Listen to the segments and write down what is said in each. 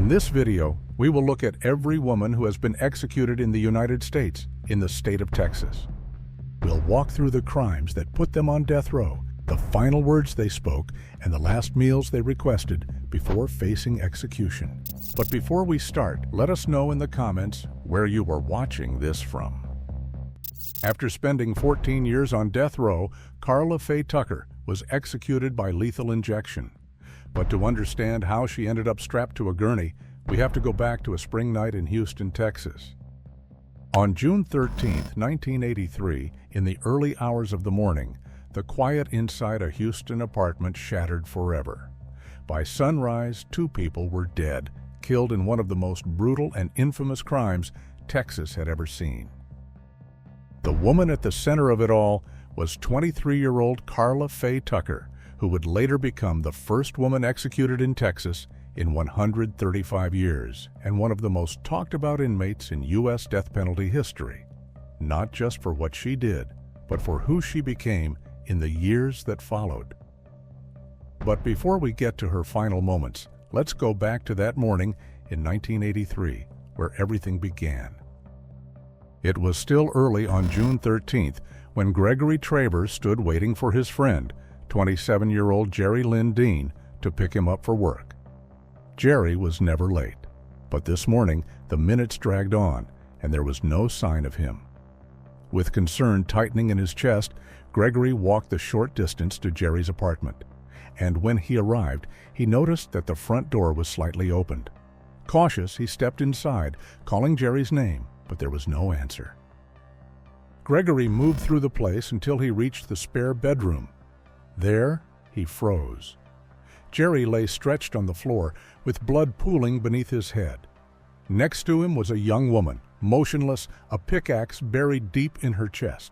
In this video, we will look at every woman who has been executed in the United States, in the state of Texas. We'll walk through the crimes that put them on death row, the final words they spoke, and the last meals they requested before facing execution. But before we start, let us know in the comments where you are watching this from. After spending 14 years on death row, Karla Faye Tucker was executed by lethal injection. But to understand how she ended up strapped to a gurney, we have to go back to a spring night in Houston, Texas. On June 13, 1983, in the early hours of the morning, the quiet inside a Houston apartment shattered forever. By sunrise, 2 people were dead, killed in one of the most brutal and infamous crimes Texas had ever seen. The woman at the center of it all was 23-year-old Karla Faye Tucker, who would later become the first woman executed in Texas in 135 years and one of the most talked about inmates in U.S. death penalty history, not just for what she did, but for who she became in the years that followed. But before we get to her final moments, let's go back to that morning in 1983, where everything began. It was still early on June 13th when Gregory Travers stood waiting for his friend, 27-year-old Jerry Lynn Dean, to pick him up for work. Jerry was never late, but this morning the minutes dragged on and there was no sign of him. With concern tightening in his chest, Gregory walked the short distance to Jerry's apartment, and when he arrived, he noticed that the front door was slightly opened. Cautious, he stepped inside, calling Jerry's name, but there was no answer. Gregory moved through the place until he reached the spare bedroom. There, he froze. Jerry lay stretched on the floor, with blood pooling beneath his head. Next to him was a young woman, motionless, a pickaxe buried deep in her chest.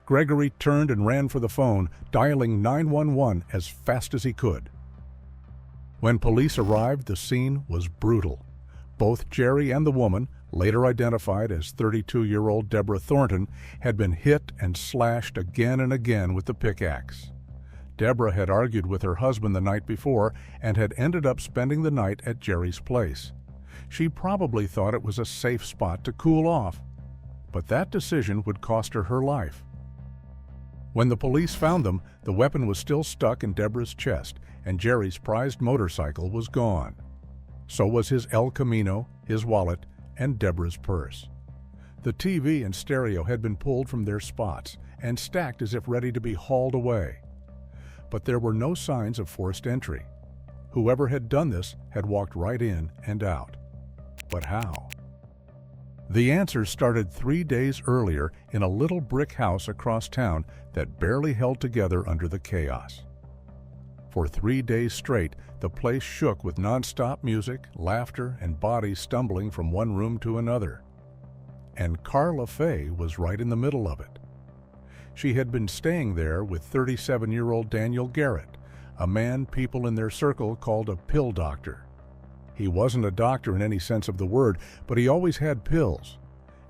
Gregory turned and ran for the phone, dialing 911 as fast as he could. When police arrived, the scene was brutal. Both Jerry and the woman, later identified as 32-year-old Deborah Thornton, had been hit and slashed again and again with the pickaxe. Deborah had argued with her husband the night before and had ended up spending the night at Jerry's place. She probably thought it was a safe spot to cool off, but that decision would cost her her life. When the police found them, the weapon was still stuck in Deborah's chest, and Jerry's prized motorcycle was gone. So was his El Camino, his wallet, and Deborah's purse. The TV and stereo had been pulled from their spots and stacked as if ready to be hauled away. But there were no signs of forced entry. Whoever had done this had walked right in and out. But how? The answer started 3 days earlier in a little brick house across town that barely held together under the chaos. For 3 days straight, the place shook with nonstop music, laughter, and bodies stumbling from one room to another. And Karla Faye was right in the middle of it. She had been staying there with 37-year-old Daniel Garrett, a man people in their circle called a pill doctor. He wasn't a doctor in any sense of the word, but he always had pills,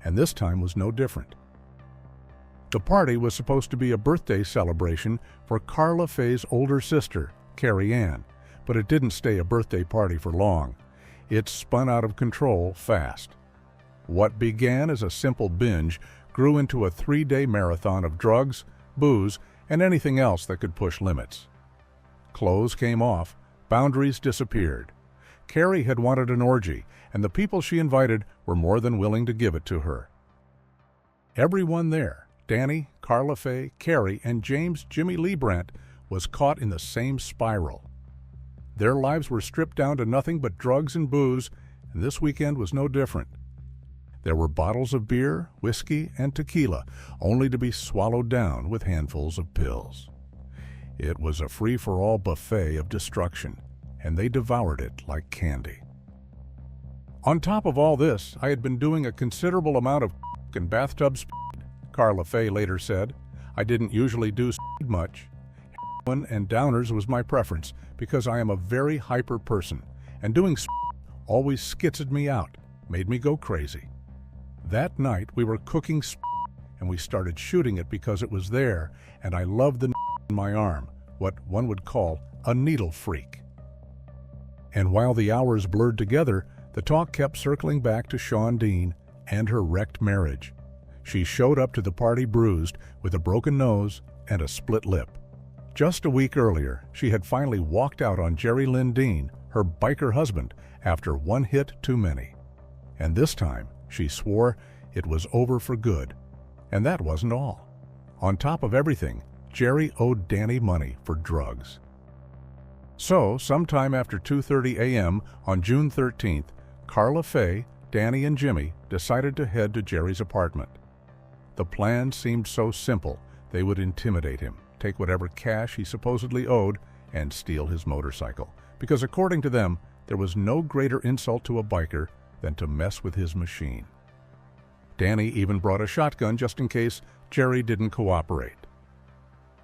and this time was no different. The party was supposed to be a birthday celebration for Karla Faye's older sister, Carrie Ann, but it didn't stay a birthday party for long. It spun out of control fast. What began as a simple binge grew into a 3-day marathon of drugs, booze, and anything else that could push limits. Clothes came off, boundaries disappeared. Carrie had wanted an orgy, and the people she invited were more than willing to give it to her. Everyone there, Danny, Karla Faye, Carrie, and James Jimmy Lee Brandt, was caught in the same spiral. Their lives were stripped down to nothing but drugs and booze, and this weekend was no different. There were bottles of beer, whiskey, and tequila, only to be swallowed down with handfuls of pills. It was a free-for-all buffet of destruction, and they devoured it like candy. On top of all this, I had been doing a considerable amount of and bathtub speed, Karla Faye later said. I didn't usually do speed much. Heroin and downers was my preference because I am a very hyper person, and doing speed always skitzed me out, made me go crazy. That night we were cooking speed, and we started shooting it because it was there, and I loved the in my arm, what one would call a needle freak. And while the hours blurred together, the talk kept circling back to Shawn Dean and her wrecked marriage. She showed up to the party bruised, with a broken nose and a split lip. Just a week earlier, she had finally walked out on Jerry Lynn Dean, her biker husband, after one hit too many. And this time, she swore it was over for good. And that wasn't all. On top of everything, Jerry owed Danny money for drugs. So, sometime after 2:30 a.m. on June 13th, Karla, Faye, Danny, and Jimmy decided to head to Jerry's apartment. The plan seemed so simple. They would intimidate him, take whatever cash he supposedly owed, and steal his motorcycle. Because according to them, there was no greater insult to a biker than to mess with his machine. Danny even brought a shotgun just in case Jerry didn't cooperate.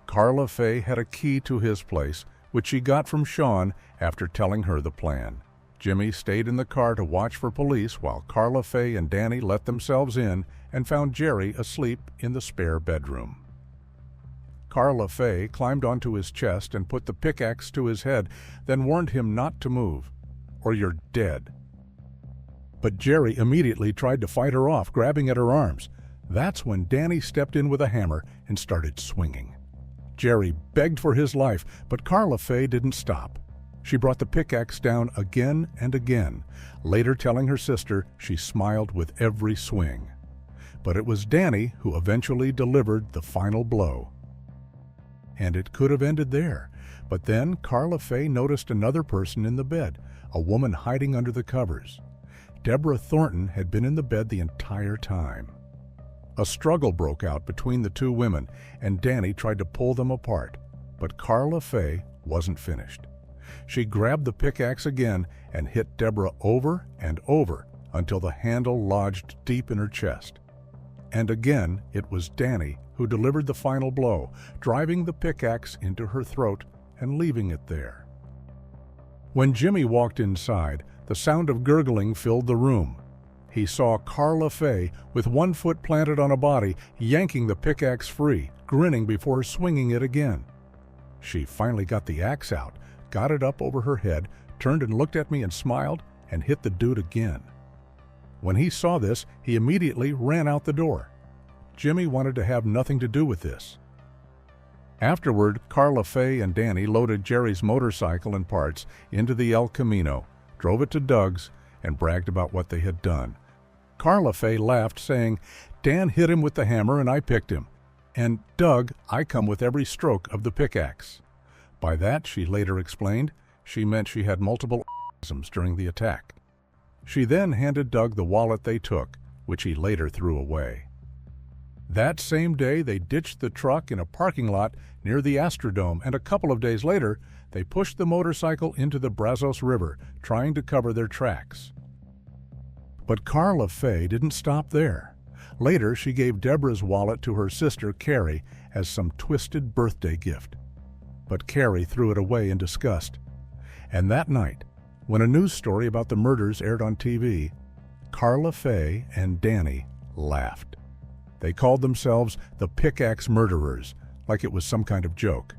Karla Faye had a key to his place, which she got from Shawn after telling her the plan. Jimmy stayed in the car to watch for police while Karla Faye and Danny let themselves in and found Jerry asleep in the spare bedroom. Karla Faye climbed onto his chest and put the pickaxe to his head, then warned him not to move, or you're dead. But Jerry immediately tried to fight her off, grabbing at her arms. That's when Danny stepped in with a hammer and started swinging. Jerry begged for his life, but Karla Faye didn't stop. She brought the pickaxe down again and again, later telling her sister she smiled with every swing. But it was Danny who eventually delivered the final blow. And it could have ended there, but then Karla Faye noticed another person in the bed, a woman hiding under the covers. Deborah Thornton had been in the bed the entire time. A struggle broke out between the two women, and Danny tried to pull them apart, but Karla Faye wasn't finished. She grabbed the pickaxe again and hit Deborah over and over until the handle lodged deep in her chest. And again, it was Danny who delivered the final blow, driving the pickaxe into her throat and leaving it there. When Jimmy walked inside, the sound of gurgling filled the room. He saw Karla Faye with one foot planted on a body, yanking the pickaxe free, grinning before swinging it again. She finally got the axe out, got it up over her head, turned and looked at me and smiled, and hit the dude again. When he saw this, he immediately ran out the door. Jimmy wanted to have nothing to do with this. Afterward, Karla Faye and Danny loaded Jerry's motorcycle and parts into the El Camino, drove it to Doug's, and bragged about what they had done. Karla Faye laughed, saying, "Dan hit him with the hammer and I picked him. And, Doug, I come with every stroke of the pickaxe." By that, she later explained, she meant she had multiple orgasms during the attack. She then handed Doug the wallet they took, which he later threw away. That same day, they ditched the truck in a parking lot near the Astrodome, and a couple of days later, they pushed the motorcycle into the Brazos River, trying to cover their tracks. But Karla Faye didn't stop there. Later, she gave Deborah's wallet to her sister, Carrie, as some twisted birthday gift. But Carrie threw it away in disgust. And that night, when a news story about the murders aired on TV, Karla Faye and Danny laughed. They called themselves the Pickaxe Murderers, like it was some kind of joke.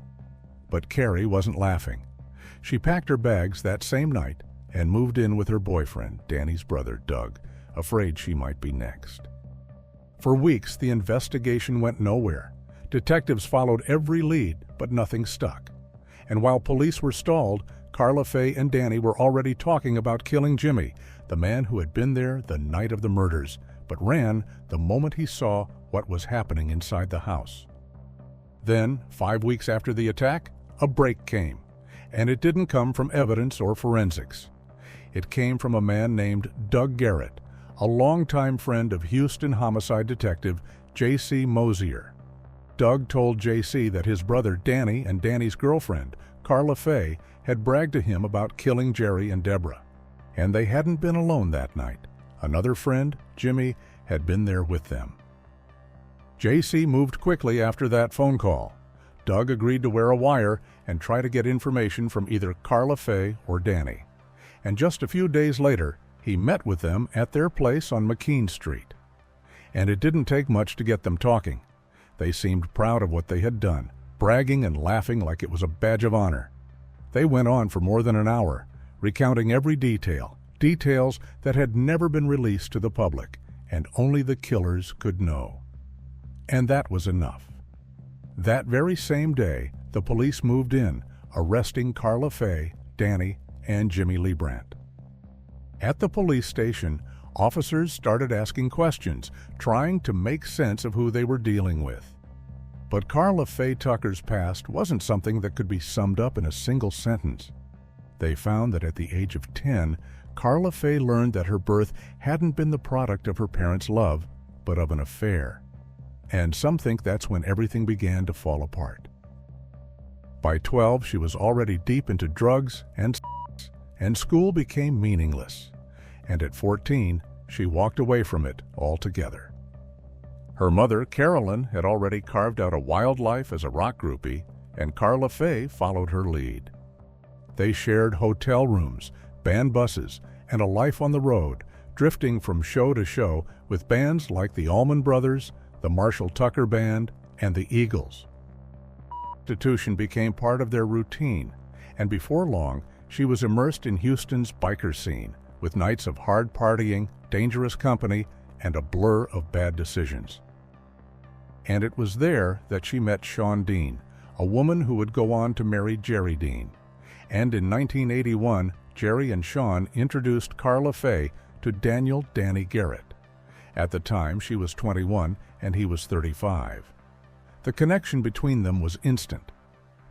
But Carrie wasn't laughing. She packed her bags that same night and moved in with her boyfriend, Danny's brother, Doug, afraid she might be next. For weeks, the investigation went nowhere. Detectives followed every lead, but nothing stuck. And while police were stalled, Karla Faye and Danny were already talking about killing Jimmy, the man who had been there the night of the murders, but ran the moment he saw what was happening inside the house. Then, 5 weeks after the attack, a break came, and it didn't come from evidence or forensics. It came from a man named Doug Garrett, a longtime friend of Houston homicide detective J.C. Mosier. Doug told J.C. that his brother Danny and Danny's girlfriend, Karla Faye, had bragged to him about killing Jerry and Deborah. And they hadn't been alone that night. Another friend, Jimmy, had been there with them. J.C. moved quickly after that phone call. Doug agreed to wear a wire and try to get information from either Karla Faye or Danny. And just a few days later, he met with them at their place on McKean Street. And it didn't take much to get them talking. They seemed proud of what they had done, bragging and laughing like it was a badge of honor. They went on for more than an hour, recounting every detail, details that had never been released to the public, and only the killers could know. And that was enough. That very same day, the police moved in, arresting Karla Faye, Danny, and Jimmy Lee Brandt. At the police station, officers started asking questions, trying to make sense of who they were dealing with. But Karla Faye Tucker's past wasn't something that could be summed up in a single sentence. They found that at the age of 10, Karla Faye learned that her birth hadn't been the product of her parents' love, but of an affair. And some think that's when everything began to fall apart. By 12, she was already deep into drugs and sex, and school became meaningless. And at 14, she walked away from it altogether. Her mother, Carolyn, had already carved out a wild life as a rock groupie, and Karla Faye followed her lead. They shared hotel rooms, band buses, and a life on the road, drifting from show to show with bands like the Allman Brothers, the Marshall Tucker Band, and the Eagles. Prostitution became part of their routine, and before long, she was immersed in Houston's biker scene, with nights of hard partying, dangerous company, and a blur of bad decisions. And it was there that she met Shawn Dean, a woman who would go on to marry Jerry Dean. And in 1981, Jerry and Shawn introduced Karla Faye to Daniel "Danny" Garrett. At the time, she was 21 and he was 35. The connection between them was instant,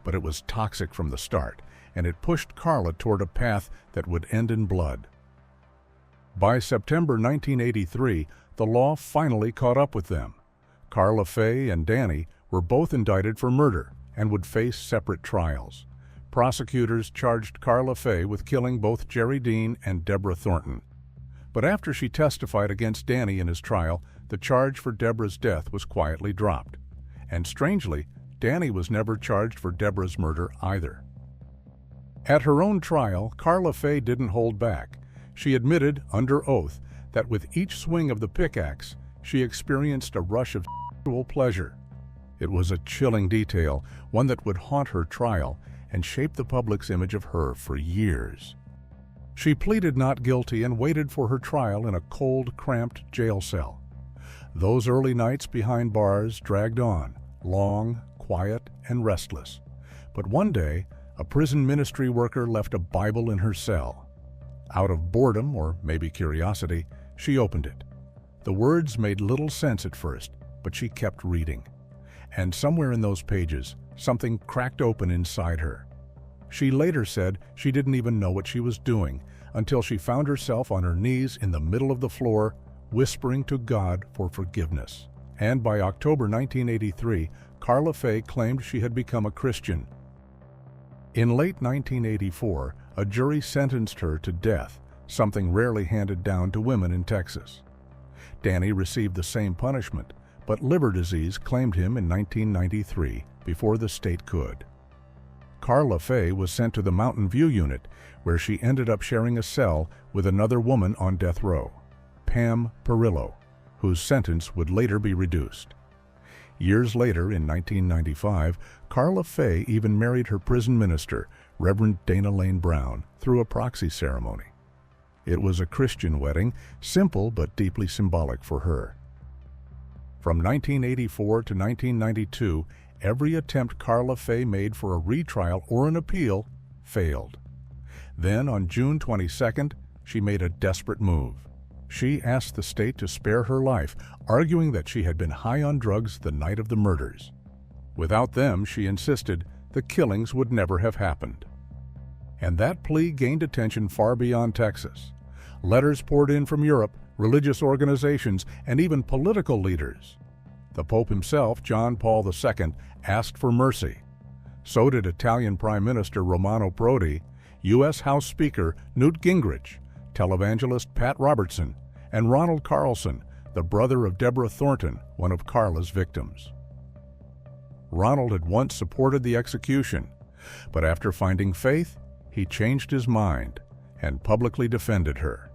but it was toxic from the start, and it pushed Karla toward a path that would end in blood. By September 1983, the law finally caught up with them. Karla Faye and Danny were both indicted for murder and would face separate trials. Prosecutors charged Karla Faye with killing both Jerry Dean and Deborah Thornton. But after she testified against Danny in his trial, the charge for Deborah's death was quietly dropped. And strangely, Danny was never charged for Deborah's murder either. At her own trial, Karla Faye didn't hold back. She admitted, under oath, that with each swing of the pickaxe, she experienced a rush of sexual pleasure. It was a chilling detail, one that would haunt her trial and shape the public's image of her for years. She pleaded not guilty and waited for her trial in a cold, cramped jail cell. Those early nights behind bars dragged on, long, quiet, and restless. But one day, a prison ministry worker left a Bible in her cell. Out of boredom, or maybe curiosity, she opened it. The words made little sense at first, but she kept reading. And somewhere in those pages, something cracked open inside her. She later said she didn't even know what she was doing until she found herself on her knees in the middle of the floor, whispering to God for forgiveness. And by October 1983, Karla Faye claimed she had become a Christian. In late 1984, a jury sentenced her to death, something rarely handed down to women in Texas. Danny received the same punishment, but liver disease claimed him in 1993 before the state could. Karla Faye was sent to the Mountain View unit, where she ended up sharing a cell with another woman on death row, Pam Perillo, whose sentence would later be reduced. Years later, in 1995, Karla Faye even married her prison minister, Reverend Dana Lane Brown, through a proxy ceremony. It was a Christian wedding, simple but deeply symbolic for her. From 1984 to 1992, every attempt Karla Faye made for a retrial or an appeal failed. Then, on June 22nd, she made a desperate move. She asked the state to spare her life, arguing that she had been high on drugs the night of the murders. Without them, she insisted, the killings would never have happened. And that plea gained attention far beyond Texas. Letters poured in from Europe, religious organizations, and even political leaders. The Pope himself, John Paul II, asked for mercy. So did Italian Prime Minister Romano Prodi, U.S. House Speaker Newt Gingrich, televangelist Pat Robertson, and Ronald Carlson, the brother of Deborah Thornton, one of Karla's victims. Ronald had once supported the execution, but after finding faith, he changed his mind and publicly defended her.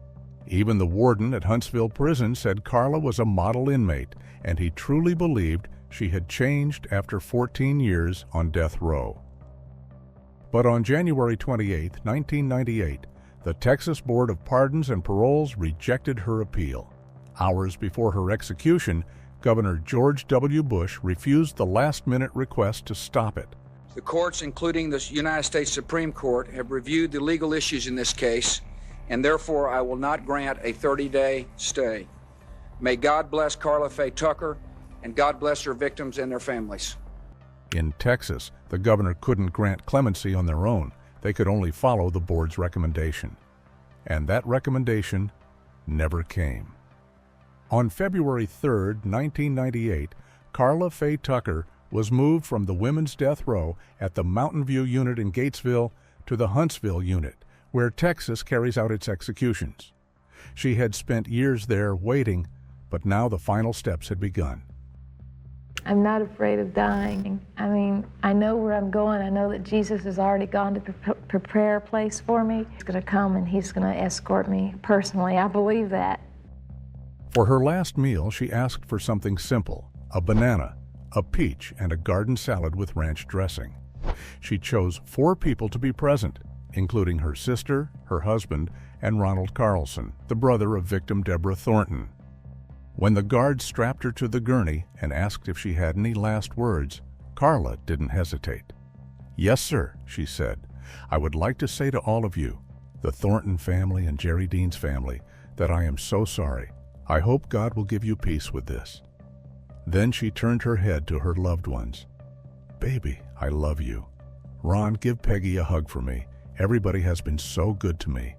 Even the warden at Huntsville Prison said Karla was a model inmate, and he truly believed she had changed after 14 years on death row. But on January 28, 1998, The Texas Board of Pardons and Paroles rejected her appeal. Hours before her execution, Governor George W. Bush refused the last-minute request to stop it. The courts, including the United States Supreme Court, have reviewed the legal issues in this case, and therefore I will not grant a 30-day stay. May God bless Karla Faye Tucker, and God bless her victims and their families. In Texas, the governor couldn't grant clemency on their own. They could only follow the board's recommendation. And that recommendation never came. On February 3, 1998, Karla Faye Tucker was moved from the women's death row at the Mountain View unit in Gatesville to the Huntsville unit, where Texas carries out its executions. She had spent years there waiting, but now the final steps had begun. I'm not afraid of dying. I mean, I know where I'm going. I know that Jesus has already gone to prepare a place for me. He's going to come and he's going to escort me personally. I believe that. For her last meal, she asked for something simple: a banana, a peach, and a garden salad with ranch dressing. She chose 4 people to be present, including her sister, her husband, and Ronald Carlson, the brother of victim Deborah Thornton. When the guards strapped her to the gurney and asked if she had any last words, Karla didn't hesitate. "Yes, sir," she said. "I would like to say to all of you, the Thornton family and Jerry Dean's family, that I am so sorry. I hope God will give you peace with this." Then she turned her head to her loved ones. "Baby, I love you. Ron, give Peggy a hug for me. Everybody has been so good to me."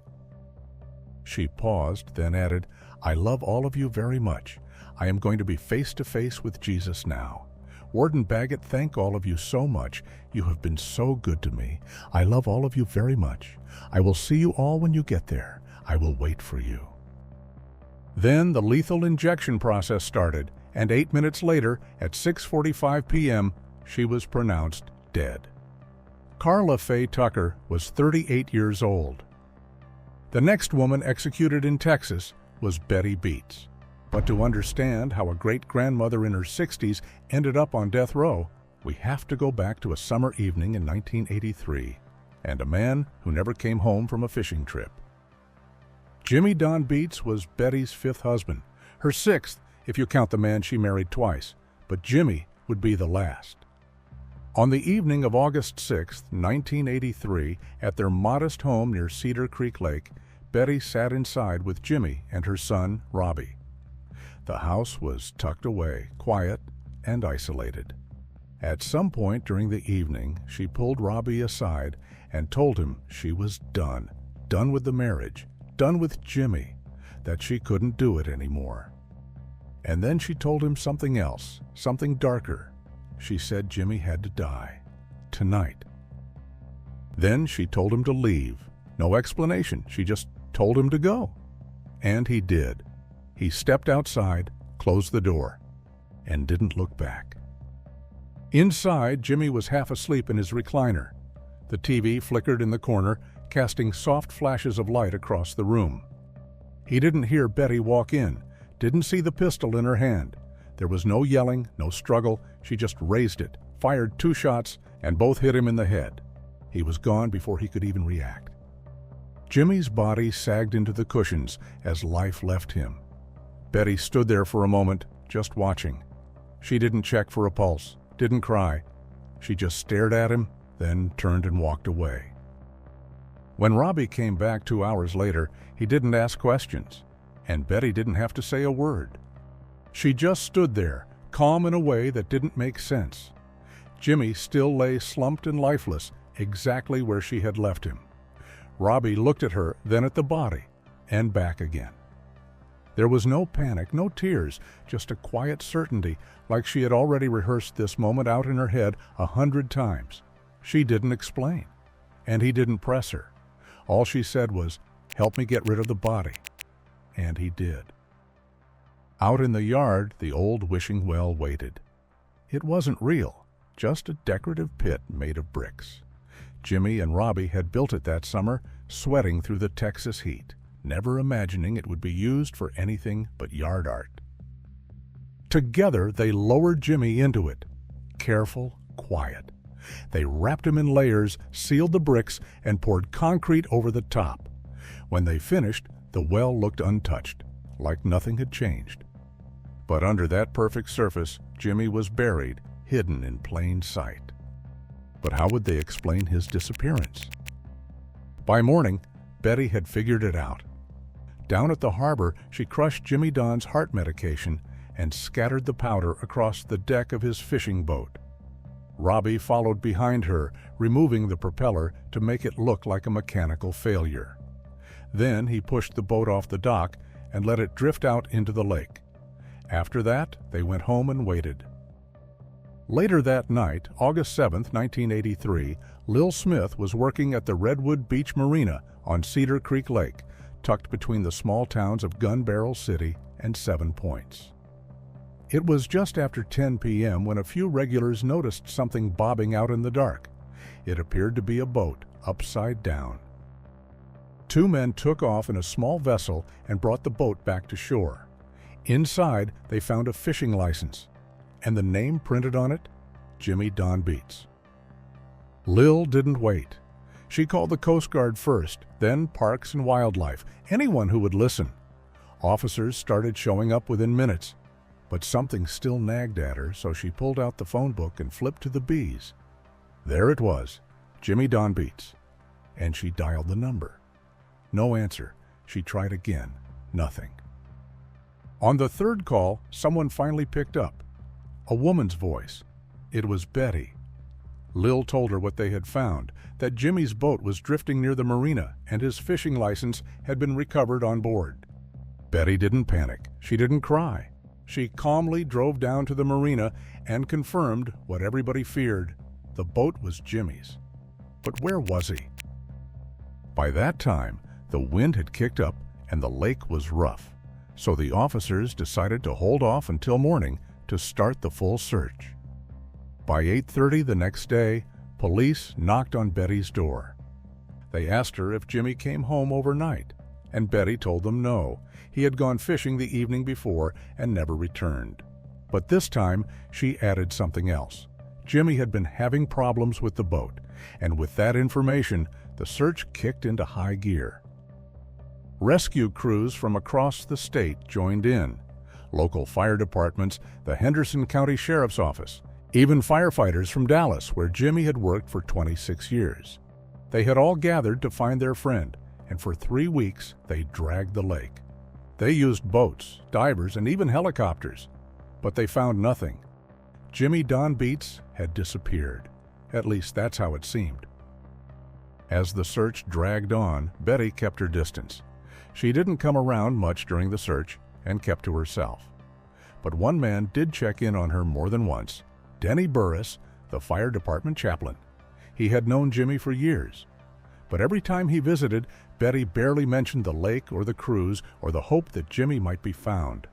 She paused, then added, "I love all of you very much. I am going to be face to face with Jesus now. Warden Baggett, thank all of you so much. You have been so good to me. I love all of you very much. I will see you all when you get there. I will wait for you." Then the lethal injection process started, and 8 minutes later, at 6:45 p.m., she was pronounced dead. Karla Faye Tucker was 38 years old. The next woman executed in Texas was Betty Beets. But to understand how a great-grandmother in her 60s ended up on death row, we have to go back to a summer evening in 1983 and a man who never came home from a fishing trip. Jimmy Don Beets was Betty's 5th husband, her 6th if you count the man she married twice, but Jimmy would be the last. On the evening of August 6, 1983, at their modest home near Cedar Creek Lake, Betty sat inside with Jimmy and her son, Robbie. The house was tucked away, quiet and isolated. At some point during the evening, she pulled Robbie aside and told him she was done with the marriage, done with Jimmy, that she couldn't do it anymore. And then she told him something else, something darker. She said Jimmy had to die, tonight. Then she told him to leave. No explanation, she just told him to go. And he did. He stepped outside, closed the door, and didn't look back. Inside, Jimmy was half asleep in his recliner. The TV flickered in the corner, casting soft flashes of light across the room. He didn't hear Betty walk in, didn't see the pistol in her hand. There was no yelling, no struggle. She just raised it, fired 2 shots, and both hit him in the head. He was gone before he could even react. Jimmy's body sagged into the cushions as life left him. Betty stood there for a moment, just watching. She didn't check for a pulse, didn't cry. She just stared at him, then turned and walked away. When Robbie came back 2 hours later, he didn't ask questions, and Betty didn't have to say a word. She just stood there, calm in a way that didn't make sense. Jimmy still lay slumped and lifeless, exactly where she had left him. Robbie looked at her, then at the body, and back again. There was no panic, no tears, just a quiet certainty, like she had already rehearsed this moment out in her head 100 times. She didn't explain, and he didn't press her. All she said was, "Help me get rid of the body." And he did. Out in the yard, the old wishing well waited. It wasn't real, just a decorative pit made of bricks. Jimmy and Robbie had built it that summer, sweating through the Texas heat, never imagining it would be used for anything but yard art. Together, they lowered Jimmy into it, careful, quiet. They wrapped him in layers, sealed the bricks, and poured concrete over the top. When they finished, the well looked untouched, like nothing had changed. But under that perfect surface, Jimmy was buried, hidden in plain sight. But how would they explain his disappearance? By morning, Betty had figured it out. Down at the harbor, she crushed Jimmy Don's heart medication and scattered the powder across the deck of his fishing boat. Robbie followed behind her, removing the propeller to make it look like a mechanical failure. Then he pushed the boat off the dock and let it drift out into the lake. After that, they went home and waited. Later that night, August 7, 1983, Lil Smith was working at the Redwood Beach Marina on Cedar Creek Lake, tucked between the small towns of Gun Barrel City and 7 Points. It was just after 10 p.m. when a few regulars noticed something bobbing out in the dark. It appeared to be a boat, upside down. 2 men took off in a small vessel and brought the boat back to shore. Inside, they found a fishing license, and the name printed on it, Jimmy Don Beets. Lil didn't wait. She called the Coast Guard first, then Parks and Wildlife, anyone who would listen. Officers started showing up within minutes, but something still nagged at her, so she pulled out the phone book and flipped to the B's. There it was, Jimmy Don Beets, and she dialed the number. No answer. She tried again. Nothing. On the third call, someone finally picked up. A woman's voice. It was Betty. Lil told her what they had found, that Jimmy's boat was drifting near the marina and his fishing license had been recovered on board. Betty didn't panic. She didn't cry. She calmly drove down to the marina and confirmed what everybody feared. The boat was Jimmy's. But where was he? By that time, the wind had kicked up and the lake was rough, so the officers decided to hold off until morning to start the full search. By 8:30 the next day, police knocked on Betty's door. They asked her if Jimmy came home overnight, and Betty told them no. He had gone fishing the evening before and never returned. But this time, she added something else. Jimmy had been having problems with the boat, and with that information, the search kicked into high gear. Rescue crews from across the state joined in. Local fire departments, the Henderson County Sheriff's Office, even firefighters from Dallas, where Jimmy had worked for 26 years. They had all gathered to find their friend, and for 3 weeks they dragged the lake. They used boats, divers, and even helicopters, but they found nothing. Jimmy Don Beets had disappeared. At least that's how it seemed. As the search dragged on, Betty kept her distance. She didn't come around much during the search and kept to herself. But one man did check in on her more than once. Denny Burris, the fire department chaplain. He had known Jimmy for years. But every time he visited, Betty barely mentioned the lake or the cruise or the hope that Jimmy might be found.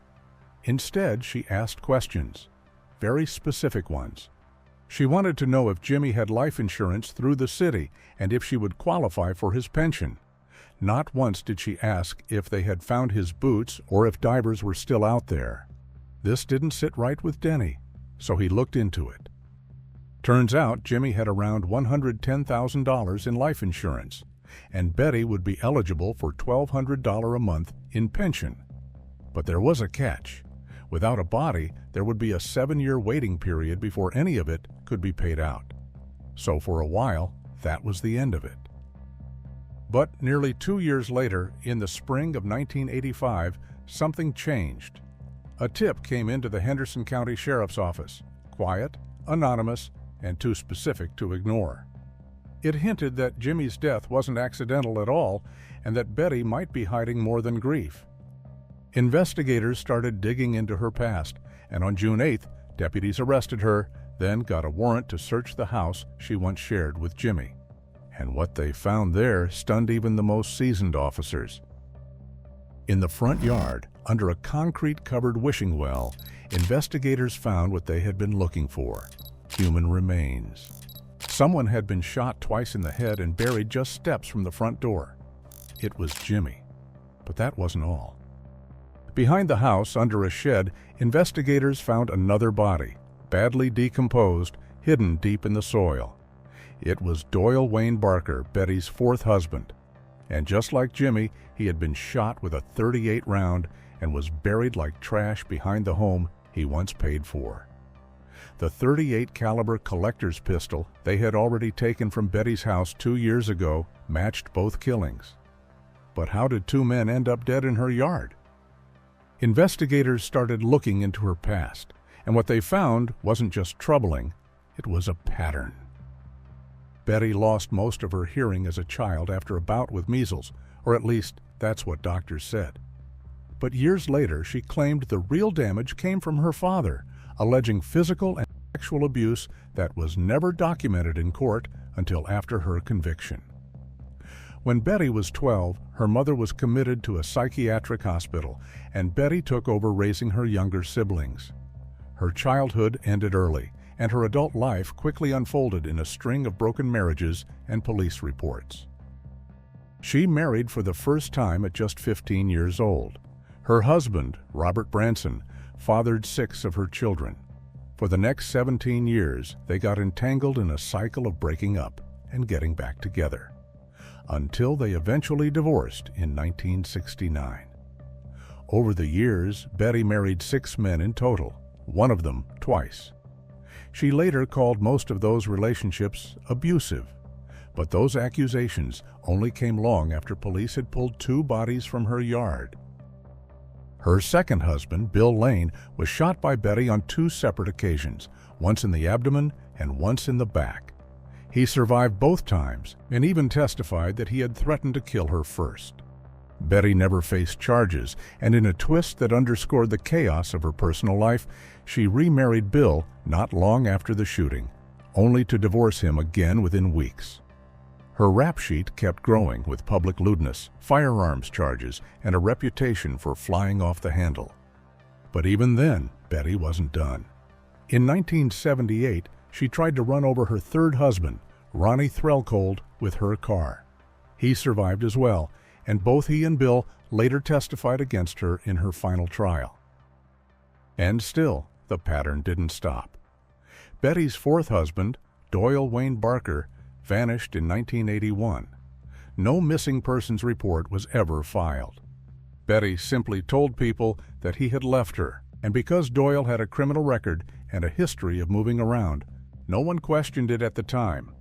Instead, she asked questions, very specific ones. She wanted to know if Jimmy had life insurance through the city and if she would qualify for his pension. Not once did she ask if they had found his boots or if divers were still out there. This didn't sit right with Denny, so he looked into it. Turns out Jimmy had around $110,000 in life insurance, and Betty would be eligible for $1,200 a month in pension. But there was a catch. Without a body, there would be a 7-year waiting period before any of it could be paid out. So for a while, that was the end of it. But nearly 2 years later, in the spring of 1985, something changed. A tip came into the Henderson County Sheriff's Office, quiet, anonymous, and too specific to ignore. It hinted that Jimmy's death wasn't accidental at all and that Betty might be hiding more than grief. Investigators started digging into her past, and on June 8th, deputies arrested her, then got a warrant to search the house she once shared with Jimmy. And what they found there stunned even the most seasoned officers. In the front yard, under a concrete-covered wishing well, investigators found what they had been looking for: human remains. Someone had been shot twice in the head and buried just steps from the front door. It was Jimmy. But that wasn't all. Behind the house, under a shed, investigators found another body, badly decomposed, hidden deep in the soil. It was Doyle Wayne Barker, Betty's 4th husband. And just like Jimmy, he had been shot with a .38 round and was buried like trash behind the home he once paid for. The .38 caliber collector's pistol they had already taken from Betty's house 2 years ago matched both killings. But how did two men end up dead in her yard? Investigators started looking into her past, and what they found wasn't just troubling, it was a pattern. Betty lost most of her hearing as a child after a bout with measles, or at least that's what doctors said. But years later, she claimed the real damage came from her father, alleging physical and sexual abuse that was never documented in court until after her conviction. When Betty was 12, her mother was committed to a psychiatric hospital, and Betty took over raising her younger siblings. Her childhood ended early, and her adult life quickly unfolded in a string of broken marriages and police reports. She married for the first time at just 15 years old. Her husband, Robert Branson, fathered 6 of her children. For the next 17 years, they got entangled in a cycle of breaking up and getting back together, until they eventually divorced in 1969. Over the years, Betty married 6 men in total, one of them twice. She later called most of those relationships abusive, but those accusations only came long after police had pulled 2 bodies from her yard. Her second husband, Bill Lane, was shot by Betty on 2 separate occasions, once in the abdomen and once in the back. He survived both times and even testified that he had threatened to kill her first. Betty never faced charges, and in a twist that underscored the chaos of her personal life, she remarried Bill not long after the shooting, only to divorce him again within weeks. Her rap sheet kept growing with public lewdness, firearms charges, and a reputation for flying off the handle. But even then, Betty wasn't done. In 1978, she tried to run over her third husband, Ronnie Threlcold, with her car. He survived as well, and both he and Bill later testified against her in her final trial. And still, the pattern didn't stop. Betty's fourth husband, Doyle Wayne Barker, vanished in 1981. No missing persons report was ever filed. Betty simply told people that he had left her, and because Doyle had a criminal record and a history of moving around, no one questioned it at the time.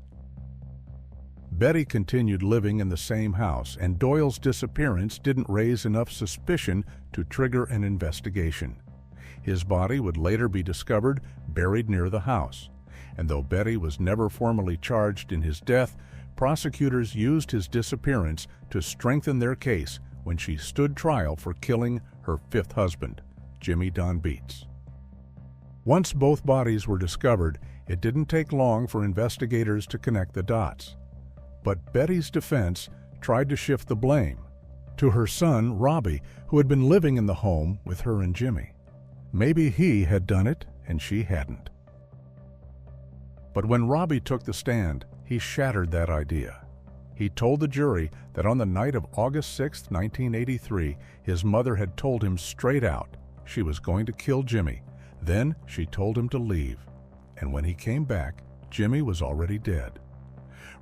Betty continued living in the same house, and Doyle's disappearance didn't raise enough suspicion to trigger an investigation. His body would later be discovered buried near the house, and though Betty was never formally charged in his death, prosecutors used his disappearance to strengthen their case when she stood trial for killing her fifth husband, Jimmy Don Beets. Once both bodies were discovered, it didn't take long for investigators to connect the dots. But Betty's defense tried to shift the blame to her son, Robbie, who had been living in the home with her and Jimmy. Maybe he had done it and she hadn't. But when Robbie took the stand, he shattered that idea. He told the jury that on the night of August 6, 1983, his mother had told him straight out she was going to kill Jimmy. Then she told him to leave, and when he came back, Jimmy was already dead.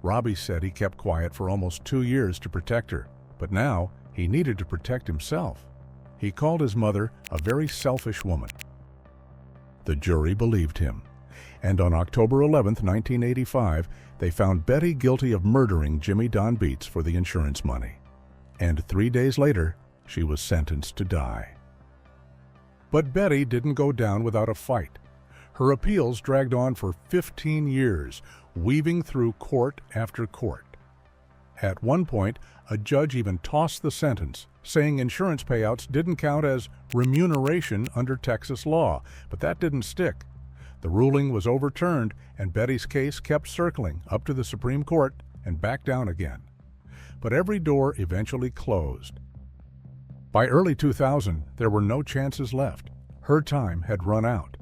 Robbie said he kept quiet for almost 2 years to protect her, but now he needed to protect himself. He called his mother a very selfish woman. The jury believed him, and on October 11, 1985, they found Betty guilty of murdering Jimmy Don Beets for the insurance money. And 3 days later, she was sentenced to die. But Betty didn't go down without a fight. Her appeals dragged on for 15 years, weaving through court after court. At one point, a judge even tossed the sentence, saying insurance payouts didn't count as remuneration under Texas law, but that didn't stick. The ruling was overturned, and Betty's case kept circling up to the Supreme Court and back down again. But every door eventually closed. By early 2000, there were no chances left. Her time had run out.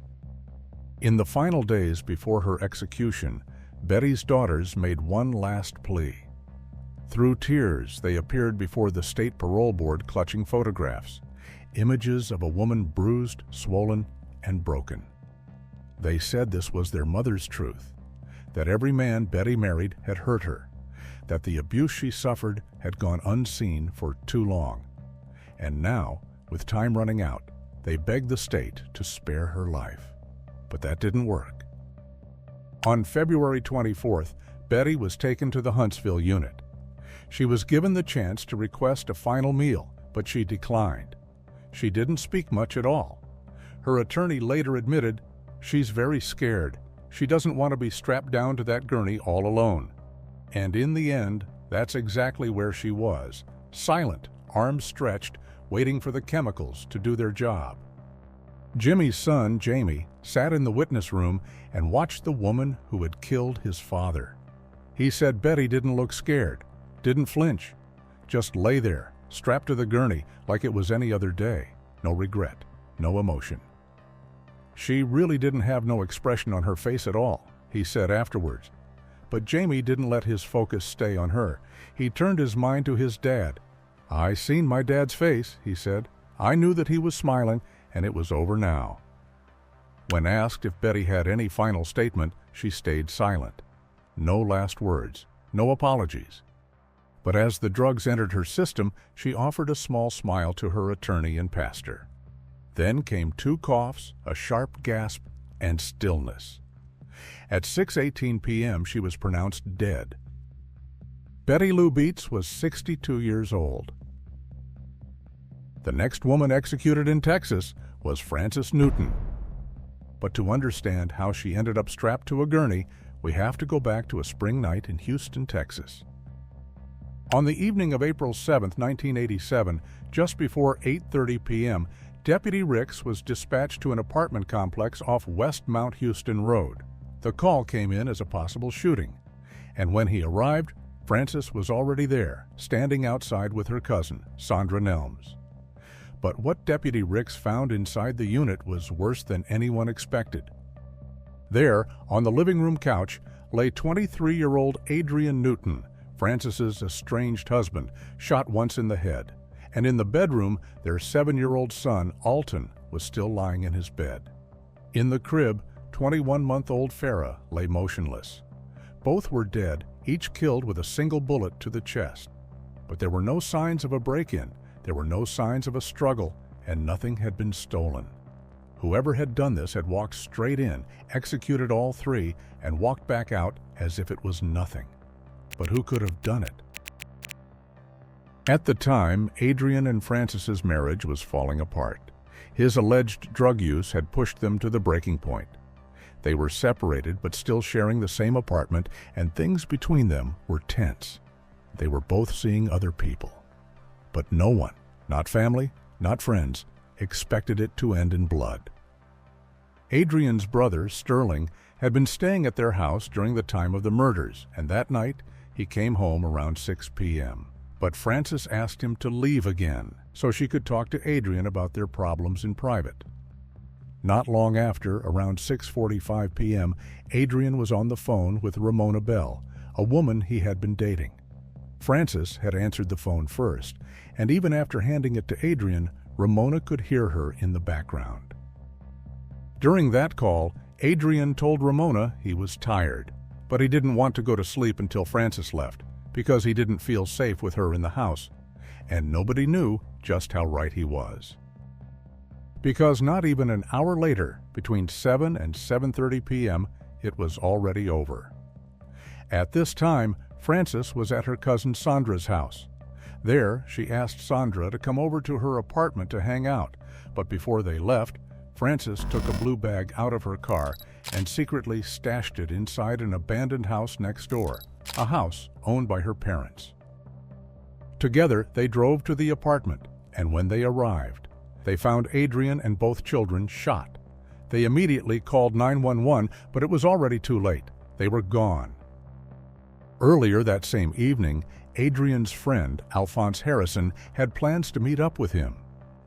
In the final days before her execution, Betty's daughters made one last plea. Through tears, they appeared before the state parole board clutching photographs, images of a woman bruised, swollen, and broken. They said this was their mother's truth, that every man Betty married had hurt her, that the abuse she suffered had gone unseen for too long. And now, with time running out, they begged the state to spare her life. But that didn't work. On February 24th, Betty was taken to the Huntsville unit. She was given the chance to request a final meal, but she declined. She didn't speak much at all. Her attorney later admitted, "She's very scared. She doesn't want to be strapped down to that gurney all alone." And in the end, that's exactly where she was, silent, arms stretched, waiting for the chemicals to do their job. Jimmy's son, Jamie, sat in the witness room and watched the woman who had killed his father. He said Betty didn't look scared, didn't flinch, just lay there, strapped to the gurney like it was any other day. No regret, no emotion. "She really didn't have no expression on her face at all," he said afterwards. But Jamie didn't let his focus stay on her. He turned his mind to his dad. "I seen my dad's face," he said. "I knew that he was smiling, and it was over now." When asked if Betty had any final statement, she stayed silent. No last words, no apologies. But as the drugs entered her system, she offered a small smile to her attorney and pastor. Then came 2 coughs, a sharp gasp, and stillness. At 6:18 p.m., she was pronounced dead. Betty Lou Beets was 62 years old. The next woman executed in Texas was Frances Newton. But to understand how she ended up strapped to a gurney, we have to go back to a spring night in Houston, Texas. On the evening of April 7, 1987, just before 8:30 p.m., Deputy Ricks was dispatched to an apartment complex off West Mount Houston Road. The call came in as a possible shooting, and when he arrived, Frances was already there, standing outside with her cousin, Sandra Nelms. But what Deputy Ricks found inside the unit was worse than anyone expected. There, on the living room couch, lay 23-year-old Adrian Newton, Frances's estranged husband, shot once in the head. And in the bedroom, their 7-year-old son, Alton, was still lying in his bed. In the crib, 21-month-old Farah lay motionless. Both were dead, each killed with a single bullet to the chest. But there were no signs of a break-in, there were no signs of a struggle, and nothing had been stolen. Whoever had done this had walked straight in, executed all 3, and walked back out as if it was nothing. But who could have done it? At the time, Adrian and Frances's marriage was falling apart. His alleged drug use had pushed them to the breaking point. They were separated but still sharing the same apartment, and things between them were tense. They were both seeing other people. But no one, not family, not friends, expected it to end in blood. Adrian's brother, Sterling, had been staying at their house during the time of the murders, and that night he came home around 6 p.m. But Frances asked him to leave again so she could talk to Adrian about their problems in private. Not long after, around 6:45 p.m., Adrian was on the phone with Ramona Bell, a woman he had been dating. Frances had answered the phone first, and even after handing it to Adrian, Ramona could hear her in the background. During that call, Adrian told Ramona he was tired, but he didn't want to go to sleep until Frances left, because he didn't feel safe with her in the house, and nobody knew just how right he was. Because not even an hour later, between 7 and 7:30 p.m., it was already over. At this time, Frances was at her cousin Sandra's house. There, she asked Sandra to come over to her apartment to hang out, but before they left, Frances took a blue bag out of her car and secretly stashed it inside an abandoned house next door, a house owned by her parents. Together, they drove to the apartment, and when they arrived, they found Adrian and both children shot. They immediately called 911, but it was already too late. They were gone. Earlier that same evening, Adrian's friend, Alphonse Harrison, had plans to meet up with him.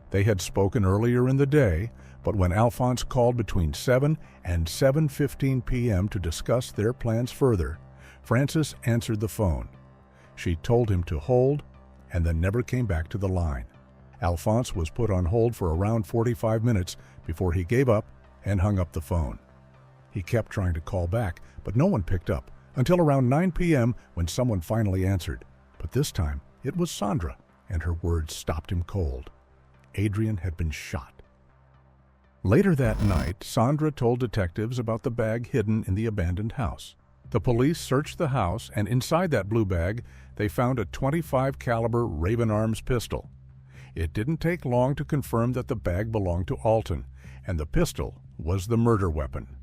They had spoken earlier in the day, but when Alphonse called between 7 and 7:15 p.m. to discuss their plans further, Frances answered the phone. She told him to hold and then never came back to the line. Alphonse was put on hold for around 45 minutes before he gave up and hung up the phone. He kept trying to call back, but no one picked up until around 9 p.m. when someone finally answered. But this time, it was Sandra, and her words stopped him cold. Adrian had been shot. Later that night, Sandra told detectives about the bag hidden in the abandoned house. The police searched the house, and inside that blue bag, they found a .25 caliber Raven Arms pistol. It didn't take long to confirm that the bag belonged to Alton, and the pistol was the murder weapon.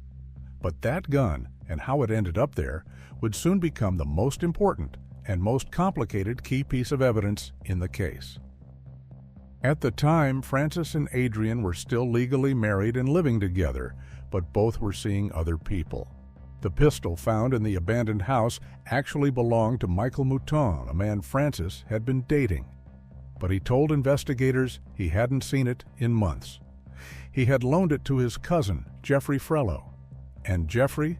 But that gun, and how it ended up there, would soon become the most important and most complicated key piece of evidence in the case. At the time, Frances and Adrian were still legally married and living together, but both were seeing other people. The pistol found in the abandoned house actually belonged to Michael Mouton, a man Frances had been dating. But he told investigators he hadn't seen it in months. He had loaned it to his cousin, Jeffrey Frello. And Jeffrey?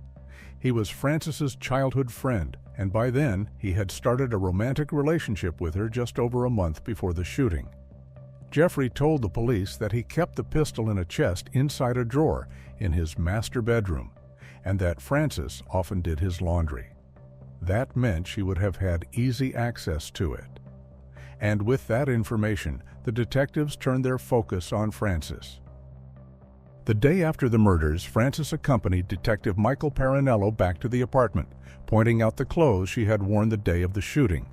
He was Frances's childhood friend, and by then he had started a romantic relationship with her just over a month before the shooting. Jeffrey told the police that he kept the pistol in a chest inside a drawer in his master bedroom, and that Frances often did his laundry. That meant she would have had easy access to it. And with that information, the detectives turned their focus on Frances. The day after the murders, Frances accompanied Detective Michael Parinello back to the apartment, pointing out the clothes she had worn the day of the shooting,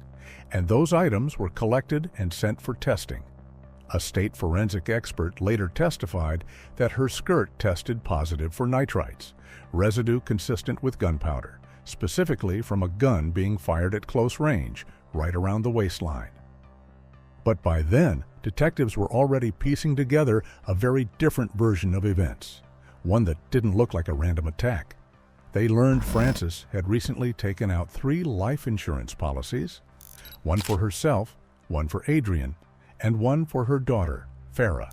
and those items were collected and sent for testing. A state forensic expert later testified that her skirt tested positive for nitrites, residue consistent with gunpowder, specifically from a gun being fired at close range, right around the waistline. But by then, detectives were already piecing together a very different version of events, one that didn't look like a random attack. They learned Frances had recently taken out 3 life insurance policies, one for herself, one for Adrian, and one for her daughter, Farah.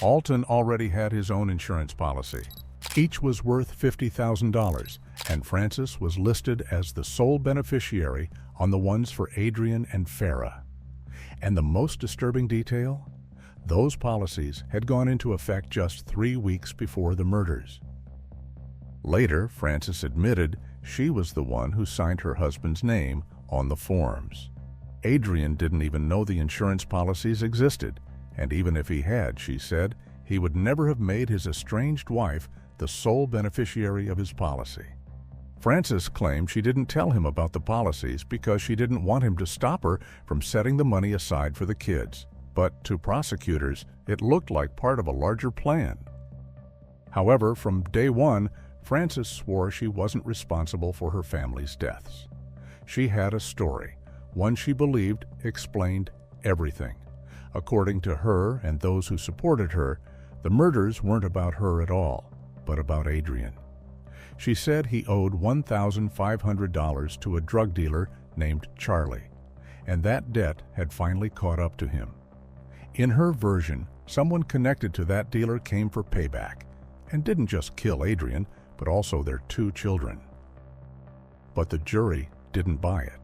Alton already had his own insurance policy. Each was worth $50,000, and Frances was listed as the sole beneficiary on the ones for Adrian and Farah. And the most disturbing detail? Those policies had gone into effect just 3 weeks before the murders. Later, Frances admitted she was the one who signed her husband's name on the forms. Adrian didn't even know the insurance policies existed, and even if he had, she said, he would never have made his estranged wife the sole beneficiary of his policy. Frances claimed she didn't tell him about the policies because she didn't want him to stop her from setting the money aside for the kids, but to prosecutors, it looked like part of a larger plan. However, from day one, Frances swore she wasn't responsible for her family's deaths. She had a story, one she believed explained everything. According to her and those who supported her, the murders weren't about her at all, but about Adrian. She said he owed $1,500 to a drug dealer named Charlie, and that debt had finally caught up to him. In her version, someone connected to that dealer came for payback, and didn't just kill Adrian, but also their 2 children. But the jury didn't buy it.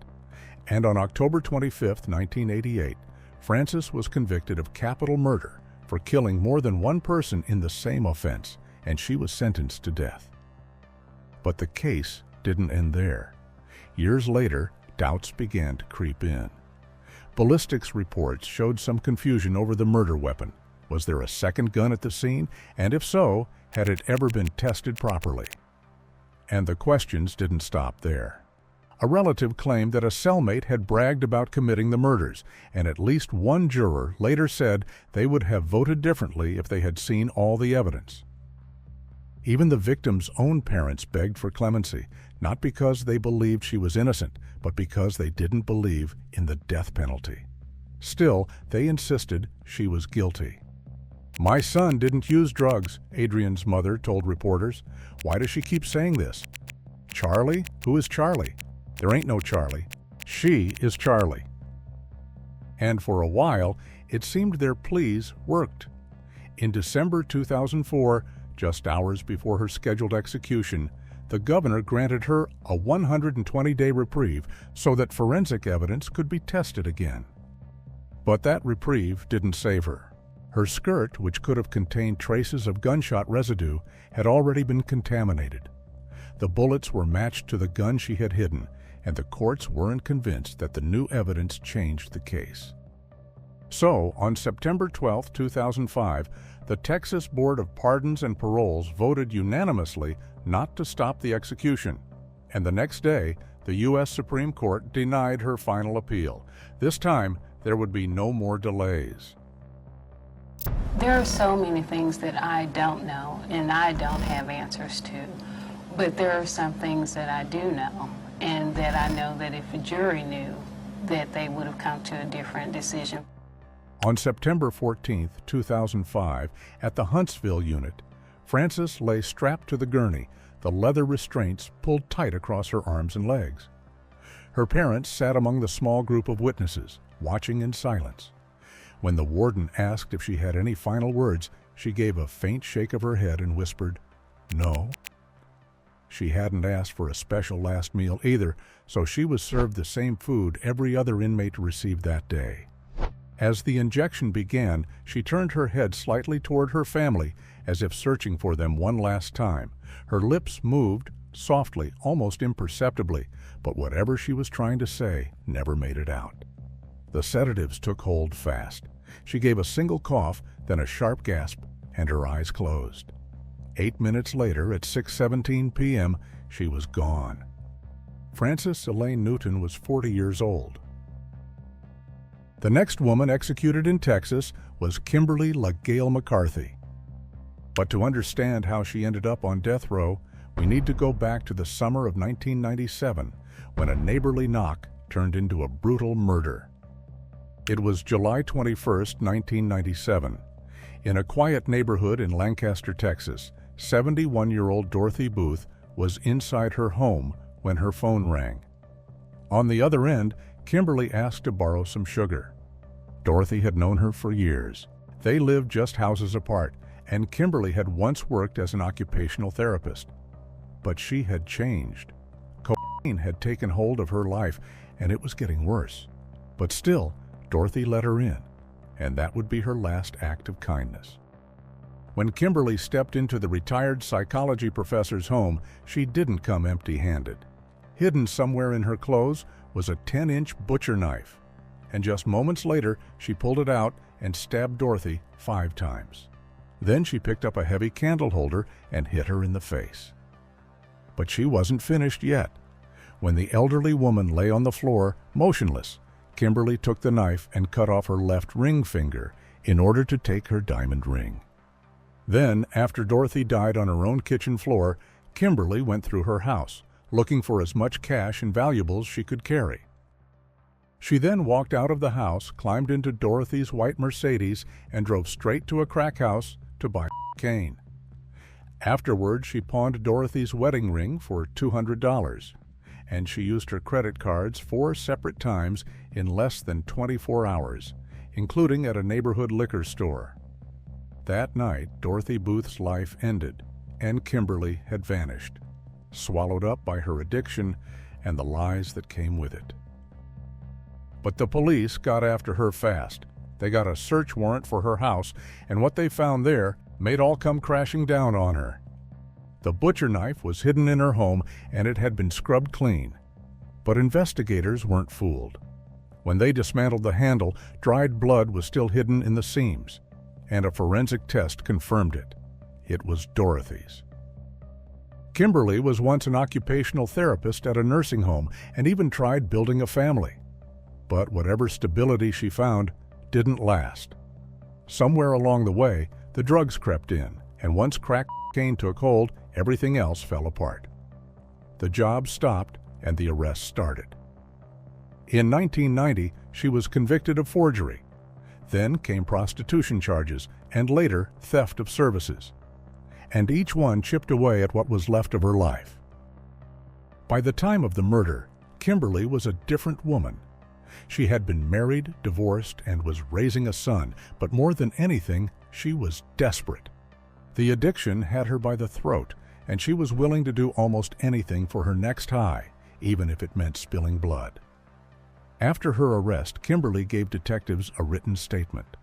And on October 25, 1988, Frances was convicted of capital murder for killing more than one person in the same offense, and she was sentenced to death. But the case didn't end there. Years later, doubts began to creep in. Ballistics reports showed some confusion over the murder weapon. Was there a second gun at the scene? And if so, had it ever been tested properly? And the questions didn't stop there. A relative claimed that a cellmate had bragged about committing the murders, and at least one juror later said they would have voted differently if they had seen all the evidence. Even the victim's own parents begged for clemency, not because they believed she was innocent, but because they didn't believe in the death penalty. Still, they insisted she was guilty. "My son didn't use drugs," Adrian's mother told reporters. "Why does she keep saying this? Charlie? Who is Charlie? There ain't no Charlie. She is Charlie." And for a while, it seemed their pleas worked. In December 2004, just hours before her scheduled execution, the governor granted her a 120-day reprieve so that forensic evidence could be tested again. But that reprieve didn't save her. Her skirt, which could have contained traces of gunshot residue, had already been contaminated. The bullets were matched to the gun she had hidden, and the courts weren't convinced that the new evidence changed the case. So, on September 12, 2005, the Texas Board of Pardons and Paroles voted unanimously not to stop the execution, and the next day, the U.S. Supreme Court denied her final appeal. This time, there would be no more delays. There are so many things that I don't know and I don't have answers to, but there are some things that I do know, and that I know that if a jury knew, that they would have come to a different decision. On September 14, 2005, at the Huntsville unit, Frances lay strapped to the gurney, the leather restraints pulled tight across her arms and legs. Her parents sat among the small group of witnesses, watching in silence. When the warden asked if she had any final words, she gave a faint shake of her head and whispered, "No." She hadn't asked for a special last meal either, so she was served the same food every other inmate received that day. As the injection began, she turned her head slightly toward her family, as if searching for them one last time. Her lips moved, softly, almost imperceptibly, but whatever she was trying to say never made it out. The sedatives took hold fast. She gave a single cough, then a sharp gasp, and her eyes closed. 8 minutes later, at 6:17 p.m., she was gone. Frances Elaine Newton was 40 years old. The next woman executed in Texas was Kimberly LaGayle McCarthy. But to understand how she ended up on death row, we need to go back to the summer of 1997, when a neighborly knock turned into a brutal murder. It was July 21, 1997. In a quiet neighborhood in Lancaster, Texas, 71-year-old Dorothy Booth was inside her home when her phone rang. On the other end, Kimberly asked to borrow some sugar. Dorothy had known her for years. They lived just houses apart, and Kimberly had once worked as an occupational therapist. But she had changed. Cocaine had taken hold of her life, and it was getting worse. But still, Dorothy let her in, and that would be her last act of kindness. When Kimberly stepped into the retired psychology professor's home, she didn't come empty-handed. Hidden somewhere in her clothes was a 10-inch butcher knife, and just moments later, she pulled it out and stabbed Dorothy 5 times. Then she picked up a heavy candle holder and hit her in the face. But she wasn't finished yet. When the elderly woman lay on the floor, motionless, Kimberly took the knife and cut off her left ring finger in order to take her diamond ring. Then, after Dorothy died on her own kitchen floor, Kimberly went through her house, looking for as much cash and valuables she could carry. She then walked out of the house, climbed into Dorothy's white Mercedes, and drove straight to a crack house to buy cocaine. Afterward, she pawned Dorothy's wedding ring for $200, and she used her credit cards 4 separate times in less than 24 hours, including at a neighborhood liquor store. That night, Dorothy Booth's life ended, and Kimberly had vanished, swallowed up by her addiction and the lies that came with it. But the police got after her fast. They got a search warrant for her house, and what they found there made all come crashing down on her. The butcher knife was hidden in her home, and it had been scrubbed clean. But investigators weren't fooled. When they dismantled the handle, dried blood was still hidden in the seams, and a forensic test confirmed it. It was Dorothy's. Kimberly was once an occupational therapist at a nursing home and even tried building a family. But whatever stability she found didn't last. Somewhere along the way, the drugs crept in, and once crack cocaine took hold, everything else fell apart. The job stopped, and the arrest started. In 1990, she was convicted of forgery. Then came prostitution charges, and later theft of services. And each one chipped away at what was left of her life. By the time of the murder, Kimberly was a different woman. She had been married, divorced, and was raising a son, but more than anything, she was desperate. The addiction had her by the throat, and she was willing to do almost anything for her next high, even if it meant spilling blood. After her arrest, Kimberly gave detectives a written statement.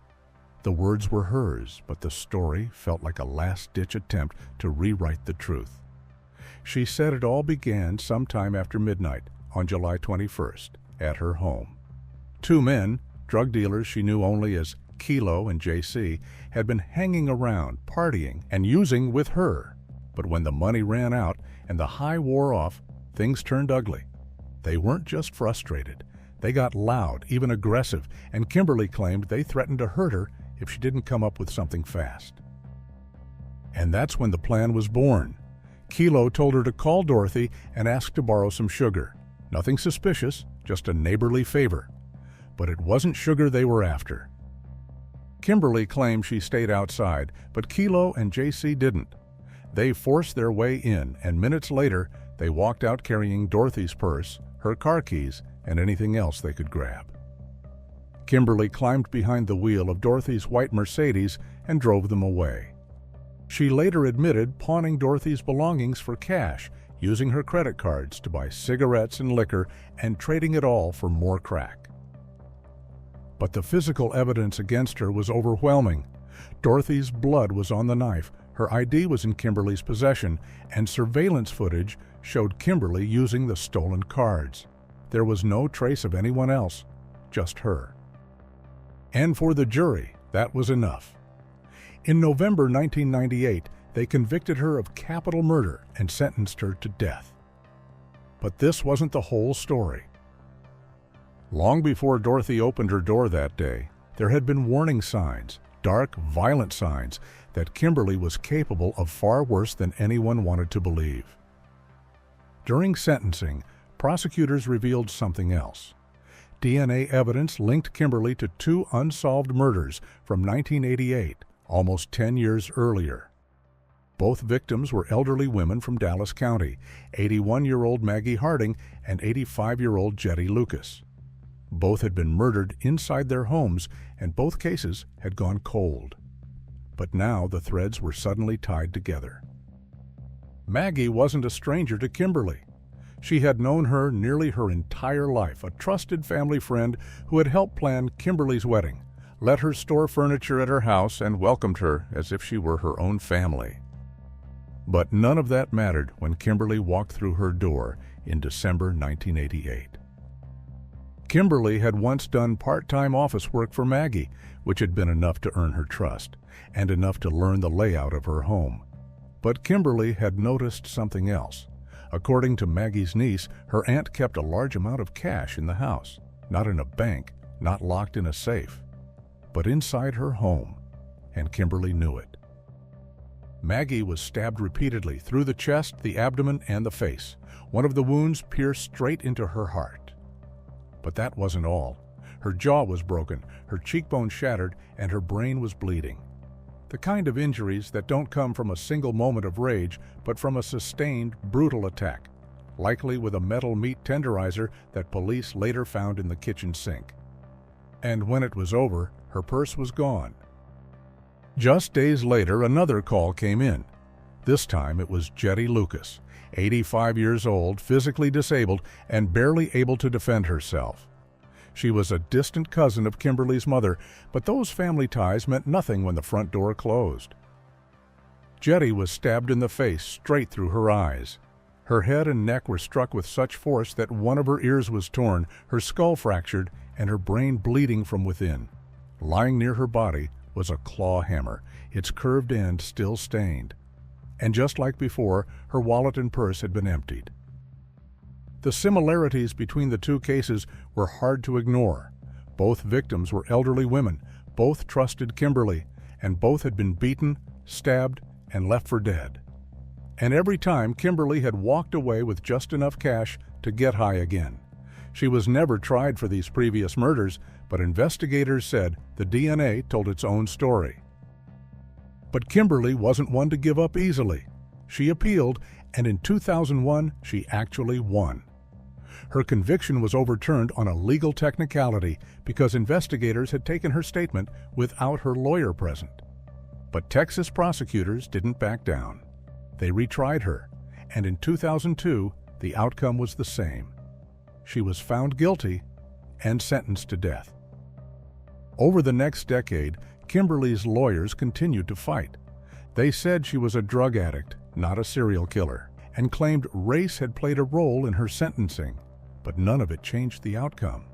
The words were hers, but the story felt like a last-ditch attempt to rewrite the truth. She said it all began sometime after midnight on July 21st at her home. Two men, drug dealers she knew only as Kilo and JC, had been hanging around, partying, and using with her. But when the money ran out and the high wore off, things turned ugly. They weren't just frustrated. They got loud, even aggressive, and Kimberly claimed they threatened to hurt her if she didn't come up with something fast. And that's when the plan was born. Kilo told her to call Dorothy and ask to borrow some sugar. Nothing suspicious, just a neighborly favor. But it wasn't sugar they were after. Kimberly claimed she stayed outside, but Kilo and JC didn't. They forced their way in, and minutes later, they walked out carrying Dorothy's purse, her car keys, and anything else they could grab. Kimberly climbed behind the wheel of Dorothy's white Mercedes and drove them away. She later admitted pawning Dorothy's belongings for cash, using her credit cards to buy cigarettes and liquor, and trading it all for more crack. But the physical evidence against her was overwhelming. Dorothy's blood was on the knife, her ID was in Kimberly's possession, and surveillance footage showed Kimberly using the stolen cards. There was no trace of anyone else, just her. And for the jury, that was enough. In November 1998, they convicted her of capital murder and sentenced her to death. But this wasn't the whole story. Long before Dorothy opened her door that day, there had been warning signs, dark, violent signs, that Kimberly was capable of far worse than anyone wanted to believe. During sentencing, prosecutors revealed something else. DNA evidence linked Kimberly to two unsolved murders from 1988, almost 10 years earlier. Both victims were elderly women from Dallas County, 81-year-old Maggie Harding and 85-year-old Jetty Lucas. Both had been murdered inside their homes, and both cases had gone cold. But now the threads were suddenly tied together. Maggie wasn't a stranger to Kimberly. She had known her nearly her entire life, a trusted family friend who had helped plan Kimberly's wedding, let her store furniture at her house, and welcomed her as if she were her own family. But none of that mattered when Kimberly walked through her door in December 1988. Kimberly had once done part-time office work for Maggie, which had been enough to earn her trust, and enough to learn the layout of her home. But Kimberly had noticed something else. According to Maggie's niece, her aunt kept a large amount of cash in the house, not in a bank, not locked in a safe, but inside her home, and Kimberly knew it. Maggie was stabbed repeatedly through the chest, the abdomen, and the face. One of the wounds pierced straight into her heart. But that wasn't all. Her jaw was broken, her cheekbone shattered, and her brain was bleeding. The kind of injuries that don't come from a single moment of rage, but from a sustained, brutal attack, likely with a metal meat tenderizer that police later found in the kitchen sink. And when it was over, her purse was gone. Just days later, another call came in. This time it was Jetty Lucas, 85 years old, physically disabled, and barely able to defend herself. She was a distant cousin of Kimberly's mother, but those family ties meant nothing when the front door closed. Jetty was stabbed in the face straight through her eyes. Her head and neck were struck with such force that one of her ears was torn, her skull fractured, and her brain bleeding from within. Lying near her body was a claw hammer, its curved end still stained. And just like before, her wallet and purse had been emptied. The similarities between the two cases were hard to ignore. Both victims were elderly women, both trusted Kimberly, and both had been beaten, stabbed, and left for dead. And every time Kimberly had walked away with just enough cash to get high again. She was never tried for these previous murders, but investigators said the DNA told its own story. But Kimberly wasn't one to give up easily. She appealed, and in 2001, she actually won. Her conviction was overturned on a legal technicality because investigators had taken her statement without her lawyer present. But Texas prosecutors didn't back down. They retried her, and in 2002, the outcome was the same. She was found guilty and sentenced to death. Over the next decade, Kimberly's lawyers continued to fight. They said she was a drug addict, not a serial killer, and claimed race had played a role in her sentencing, but none of it changed the outcome.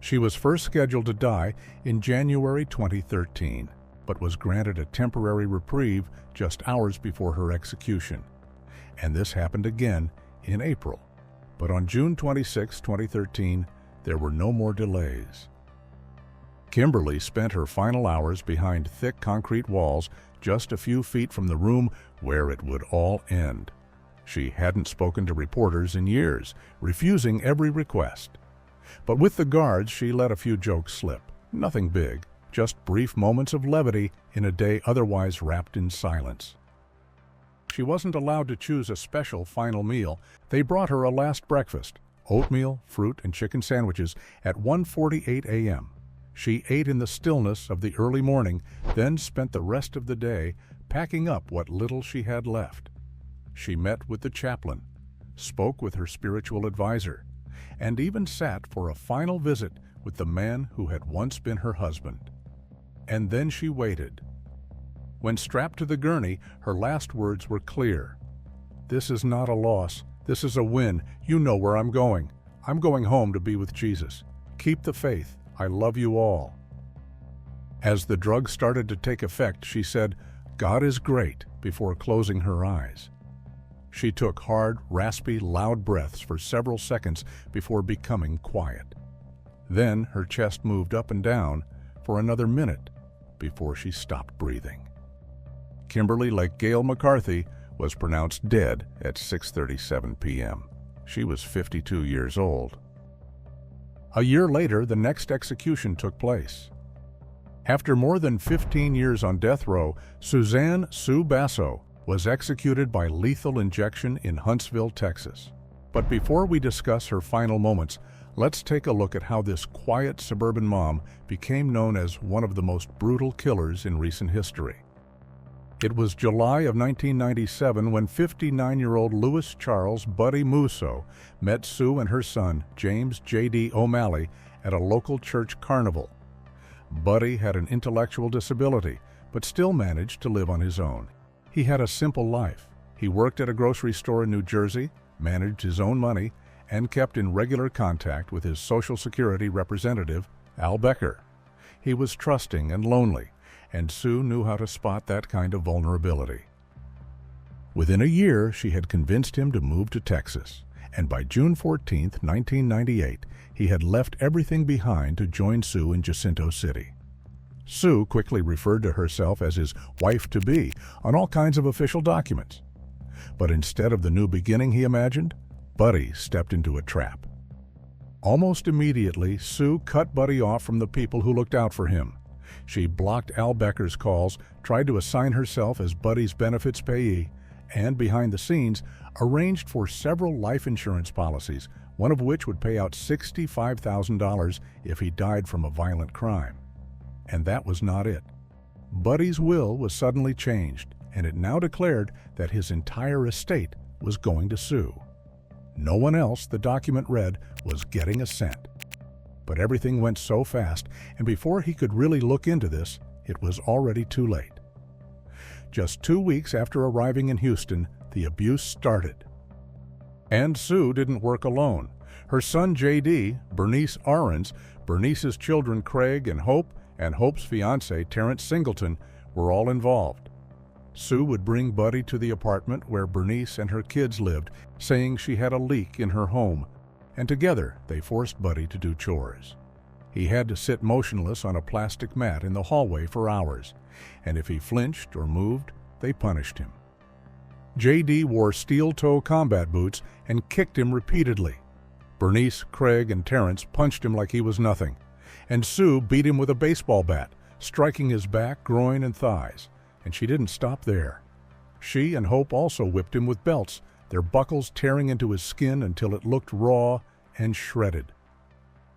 She was first scheduled to die in January 2013, but was granted a temporary reprieve just hours before her execution. And this happened again in April. But on June 26, 2013, there were no more delays. Kimberly spent her final hours behind thick concrete walls just a few feet from the room where it would all end. She hadn't spoken to reporters in years, refusing every request. But with the guards, she let a few jokes slip. Nothing big, just brief moments of levity in a day otherwise wrapped in silence. She wasn't allowed to choose a special final meal. They brought her a last breakfast, oatmeal, fruit, and chicken sandwiches at 1:48 a.m. She ate in the stillness of the early morning, then spent the rest of the day packing up what little she had left. She met with the chaplain, spoke with her spiritual advisor, and even sat for a final visit with the man who had once been her husband. And then she waited. When strapped to the gurney, her last words were clear. "This is not a loss. This is a win. You know where I'm going. I'm going home to be with Jesus. Keep the faith. I love you all." As the drug started to take effect, she said, "God is great," before closing her eyes. She took hard, raspy, loud breaths for several seconds before becoming quiet. Then her chest moved up and down for another minute before she stopped breathing. Kimberly LaGayle McCarthy was pronounced dead at 6:37 p.m. She was 52 years old. A year later, the next execution took place. After more than 15 years on death row, Suzanne "Sue" Basso was executed by lethal injection in Huntsville, Texas. But before we discuss her final moments, let's take a look at how this quiet suburban mom became known as one of the most brutal killers in recent history. It was July of 1997 when 59-year-old Louis Charles Buddy Musso met Sue and her son, James J.D. O'Malley, at a local church carnival. Buddy had an intellectual disability, but still managed to live on his own. He had a simple life. He worked at a grocery store in New Jersey, managed his own money, and kept in regular contact with his Social Security representative, Al Becker. He was trusting and lonely, and Sue knew how to spot that kind of vulnerability. Within a year, she had convinced him to move to Texas, and by June 14, 1998, he had left everything behind to join Sue in Jacinto City. Sue quickly referred to herself as his wife-to-be on all kinds of official documents. But instead of the new beginning he imagined, Buddy stepped into a trap. Almost immediately, Sue cut Buddy off from the people who looked out for him. She blocked Al Becker's calls, tried to assign herself as Buddy's benefits payee, and behind the scenes, arranged for several life insurance policies, one of which would pay out $65,000 if he died from a violent crime. And that was not it. Buddy's will was suddenly changed, and it now declared that his entire estate was going to Sue. No one else, the document read, was getting a cent. But everything went so fast, and before he could really look into this, it was already too late. Just 2 weeks after arriving in Houston, the abuse started. And Sue didn't work alone. Her son J.D., Bernice Ahrens, Bernice's children Craig and Hope, and Hope's fiancé Terrence Singleton were all involved. Sue would bring Buddy to the apartment where Bernice and her kids lived, saying she had a leak in her home, and together they forced Buddy to do chores. He had to sit motionless on a plastic mat in the hallway for hours, and if he flinched or moved, they punished him. J.D. wore steel-toe combat boots and kicked him repeatedly. Bernice, Craig, and Terrence punched him like he was nothing, and Sue beat him with a baseball bat, striking his back, groin, and thighs, and she didn't stop there. She and Hope also whipped him with belts, their buckles tearing into his skin until it looked raw and shredded.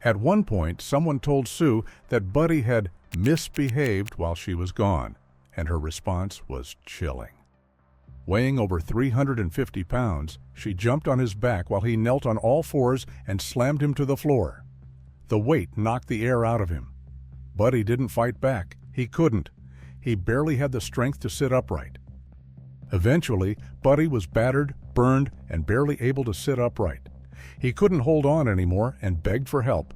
At one point, someone told Sue that Buddy had misbehaved while she was gone, and her response was chilling. Weighing over 350 pounds, she jumped on his back while he knelt on all fours and slammed him to the floor. The weight knocked the air out of him. Buddy didn't fight back. He couldn't. He barely had the strength to sit upright. Eventually, Buddy was battered, burned, and barely able to sit upright. He couldn't hold on anymore and begged for help.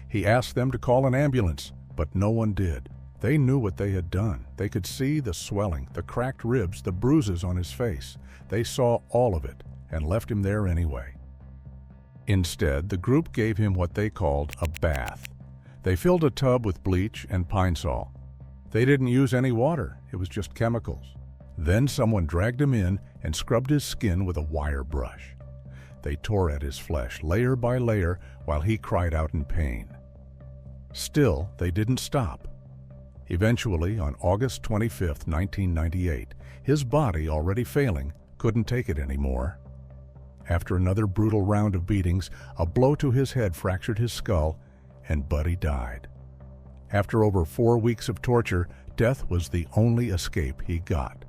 He asked them to call an ambulance, but no one did. They knew what they had done. They could see the swelling, the cracked ribs, the bruises on his face. They saw all of it and left him there anyway. Instead, the group gave him what they called a bath. They filled a tub with bleach and pine sol. They didn't use any water. It was just chemicals. Then someone dragged him in and scrubbed his skin with a wire brush. They tore at his flesh layer by layer while he cried out in pain. Still, they didn't stop. Eventually, on August 25, 1998, his body, already failing, couldn't take it anymore. After another brutal round of beatings, a blow to his head fractured his skull, and Buddy died. After over 4 weeks of torture, death was the only escape he got.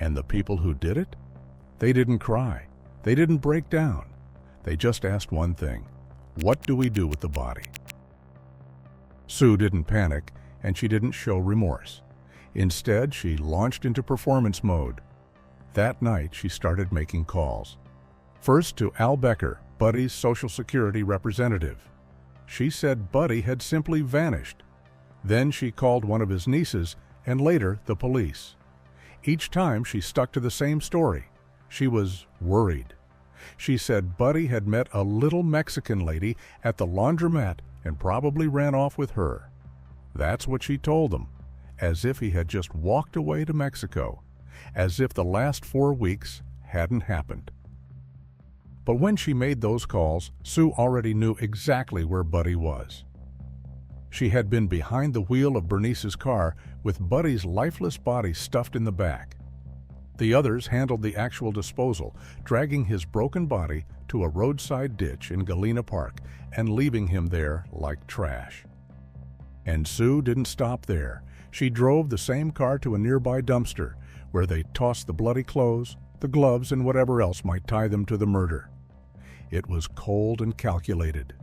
And the people who did it? They didn't cry. They didn't break down. They just asked one thing: what do we do with the body? Sue didn't panic, and she didn't show remorse. Instead, she launched into performance mode. That night, she started making calls. First to Al Becker, Buddy's Social Security representative. She said Buddy had simply vanished. Then she called one of his nieces, and later the police. Each time she stuck to the same story. She was worried. She said Buddy had met a little Mexican lady at the laundromat and probably ran off with her. That's what she told them, as if he had just walked away to Mexico, as if the last 4 weeks hadn't happened. But when she made those calls, Sue already knew exactly where Buddy was. She had been behind the wheel of Bernice's car with Buddy's lifeless body stuffed in the back. The others handled the actual disposal, dragging his broken body to a roadside ditch in Galena Park and leaving him there like trash. And Sue didn't stop there. She drove the same car to a nearby dumpster, where they tossed the bloody clothes, the gloves, and whatever else might tie them to the murder. It was cold and calculated.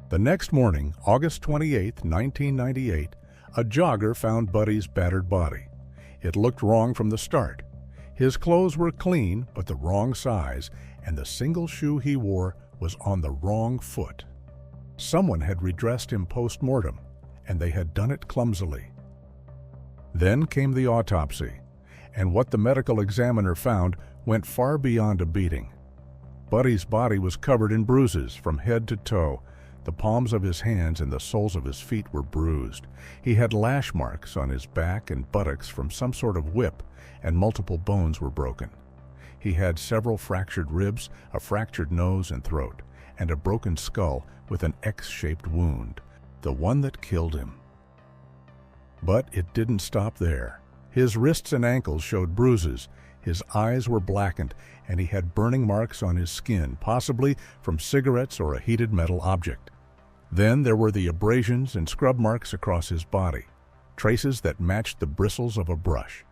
The next morning, August 28, 1998, a jogger found Buddy's battered body. It looked wrong from the start. His clothes were clean, but the wrong size, and the single shoe he wore was on the wrong foot. Someone had redressed him post-mortem, and they had done it clumsily. Then came the autopsy, and what the medical examiner found went far beyond a beating. Buddy's body was covered in bruises from head to toe. The palms of his hands and the soles of his feet were bruised. He had lash marks on his back and buttocks from some sort of whip, and multiple bones were broken. He had several fractured ribs, a fractured nose and throat, and a broken skull with an X-shaped wound, the one that killed him. But it didn't stop there. His wrists and ankles showed bruises, his eyes were blackened, and he had burning marks on his skin, possibly from cigarettes or a heated metal object. Then there were the abrasions and scrub marks across his body, traces that matched the bristles of a brush,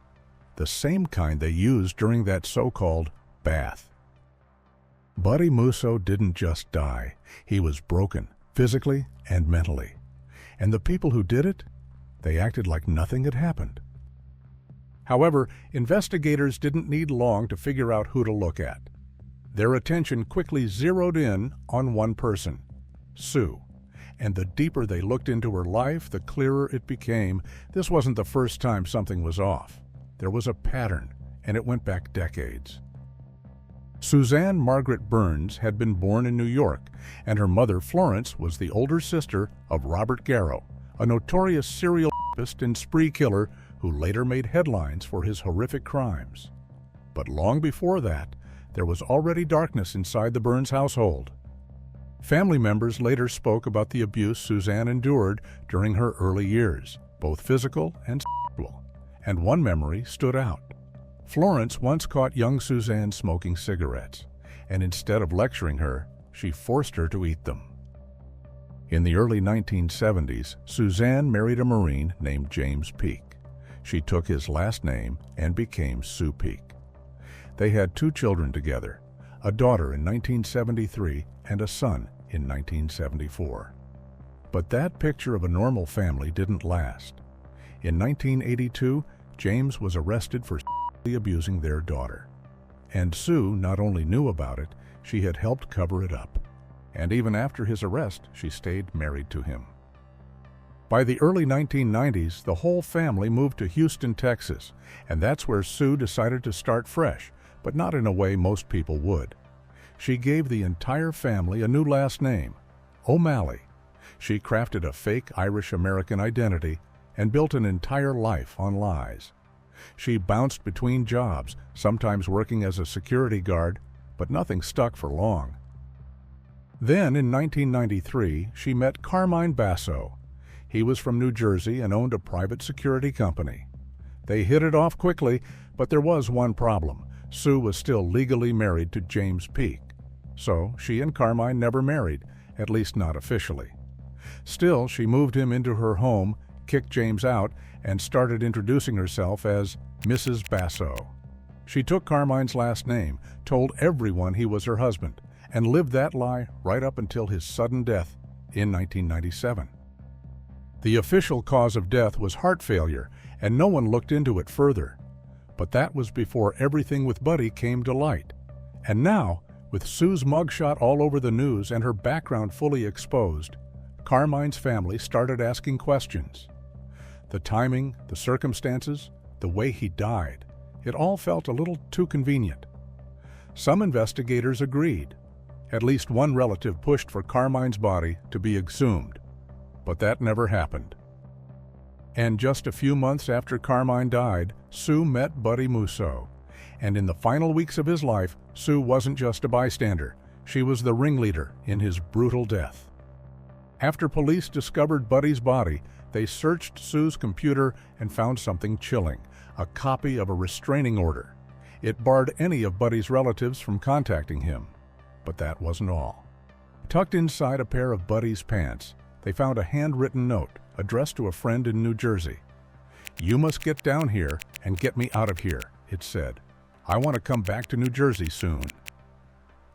the same kind they used during that so-called bath. Buddy Musso didn't just die. He was broken, physically and mentally. And the people who did it, they acted like nothing had happened. However, investigators didn't need long to figure out who to look at. Their attention quickly zeroed in on one person, Sue. And the deeper they looked into her life, the clearer it became. This wasn't the first time something was off. There was a pattern, and it went back decades. Suzanne Margaret Burns had been born in New York, and her mother, Florence, was the older sister of Robert Garrow, a notorious serial rapist and spree killer who later made headlines for his horrific crimes. But long before that, there was already darkness inside the Burns household. Family members later spoke about the abuse Suzanne endured during her early years, both physical and sexual, and one memory stood out. Florence once caught young Suzanne smoking cigarettes, and instead of lecturing her, she forced her to eat them. In the early 1970s, Suzanne married a Marine named James Peak. She took his last name and became Sue Peak. They had 2 children together, a daughter in 1973 and a son in 1974. But that picture of a normal family didn't last. In 1982, James was arrested for abusing their daughter. And Sue not only knew about it, she had helped cover it up. And even after his arrest, she stayed married to him. By the early 1990s, the whole family moved to Houston, Texas, and that's where Sue decided to start fresh, but not in a way most people would. She gave the entire family a new last name, O'Malley. She crafted a fake Irish-American identity and built an entire life on lies. She bounced between jobs, sometimes working as a security guard, but nothing stuck for long. Then, in 1993, she met Carmine Basso. He was from New Jersey and owned a private security company. They hit it off quickly, but there was one problem. Sue was still legally married to James Peake. So she and Carmine never married, at least not officially. Still, she moved him into her home, kicked James out, and started introducing herself as Mrs. Basso. She took Carmine's last name, told everyone he was her husband, and lived that lie right up until his sudden death in 1997. The official cause of death was heart failure, and no one looked into it further. But that was before everything with Buddy came to light. And now, with Sue's mugshot all over the news and her background fully exposed, Carmine's family started asking questions. The timing, the circumstances, the way he died, it all felt a little too convenient. Some investigators agreed. At least one relative pushed for Carmine's body to be exhumed. But that never happened. And just a few months after Carmine died, Sue met Buddy Musso. And in the final weeks of his life, Sue wasn't just a bystander. She was the ringleader in his brutal death. After police discovered Buddy's body, they searched Sue's computer and found something chilling, a copy of a restraining order. It barred any of Buddy's relatives from contacting him. But that wasn't all. Tucked inside a pair of Buddy's pants, they found a handwritten note addressed to a friend in New Jersey. "You must get down here and get me out of here," it said. "I want to come back to New Jersey soon."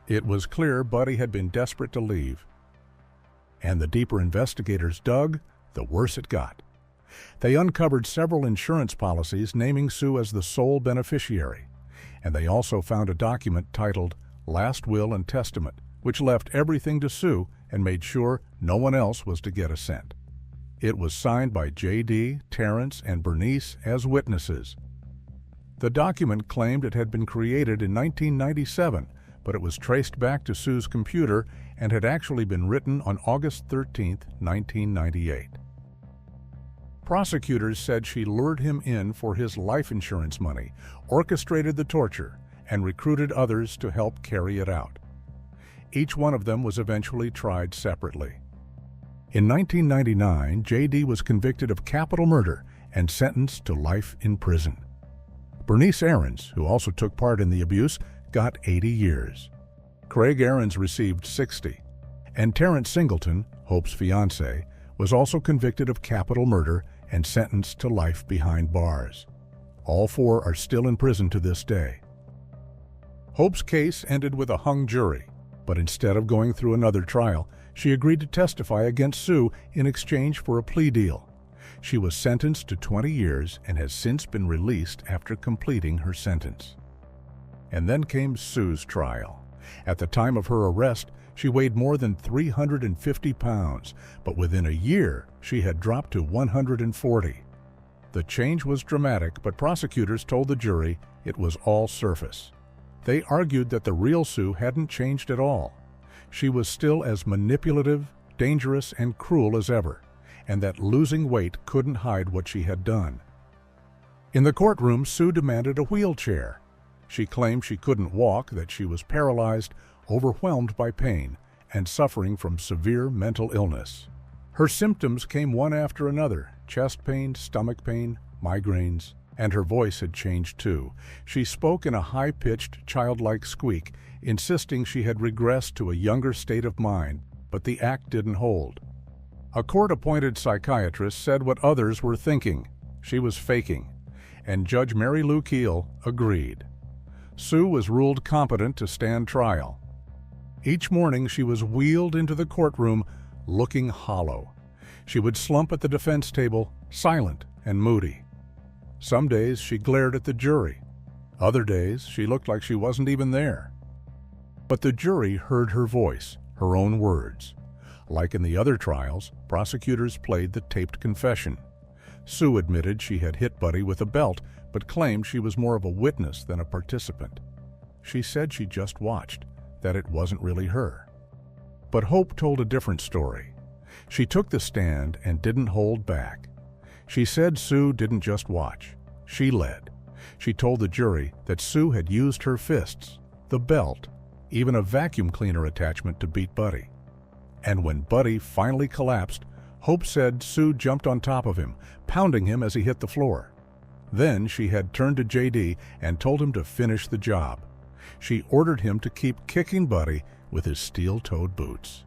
It was clear Buddy had been desperate to leave. And the deeper investigators dug, the worse it got. They uncovered several insurance policies naming Sue as the sole beneficiary. And they also found a document titled Last Will and Testament, which left everything to Sue and made sure no one else was to get a cent. It was signed by J.D., Terrence, and Bernice as witnesses. The document claimed it had been created in 1997, but it was traced back to Sue's computer and had actually been written on August 13, 1998. Prosecutors said she lured him in for his life insurance money, orchestrated the torture, and recruited others to help carry it out. Each one of them was eventually tried separately. In 1999, J.D. was convicted of capital murder and sentenced to life in prison. Bernice Aarons, who also took part in the abuse, got 80 years. Craig Aarons received 60. And Terrence Singleton, Hope's fiancé, was also convicted of capital murder and sentenced to life behind bars. All four are still in prison to this day. Hope's case ended with a hung jury, but instead of going through another trial, she agreed to testify against Sue in exchange for a plea deal. She was sentenced to 20 years and has since been released after completing her sentence. And then came Sue's trial. At the time of her arrest, she weighed more than 350 pounds, but within a year, she had dropped to 140. The change was dramatic, but prosecutors told the jury it was all surface. They argued that the real Sue hadn't changed at all. She was still as manipulative, dangerous, and cruel as ever, and that losing weight couldn't hide what she had done. In the courtroom, Sue demanded a wheelchair. She claimed she couldn't walk, that she was paralyzed, overwhelmed by pain, and suffering from severe mental illness. Her symptoms came one after another: chest pain, stomach pain, migraines, and her voice had changed too. She spoke in a high-pitched, childlike squeak, insisting she had regressed to a younger state of mind, but the act didn't hold. A court-appointed psychiatrist said what others were thinking: she was faking, and Judge Mary Lou Keel agreed. Sue was ruled competent to stand trial. Each morning she was wheeled into the courtroom looking hollow. She would slump at the defense table, silent and moody. Some days she glared at the jury. Other days, she looked like she wasn't even there. But the jury heard her voice, her own words. Like in the other trials, prosecutors played the taped confession. Sue admitted she had hit Buddy with a belt, but claimed she was more of a witness than a participant. She said she just watched, that it wasn't really her. But Hope told a different story. She took the stand and didn't hold back. She said Sue didn't just watch, she led. She told the jury that Sue had used her fists, the belt, even a vacuum cleaner attachment to beat Buddy. And when Buddy finally collapsed, Hope said Sue jumped on top of him, pounding him as he hit the floor. Then she had turned to J.D. and told him to finish the job. She ordered him to keep kicking Buddy with his steel-toed boots.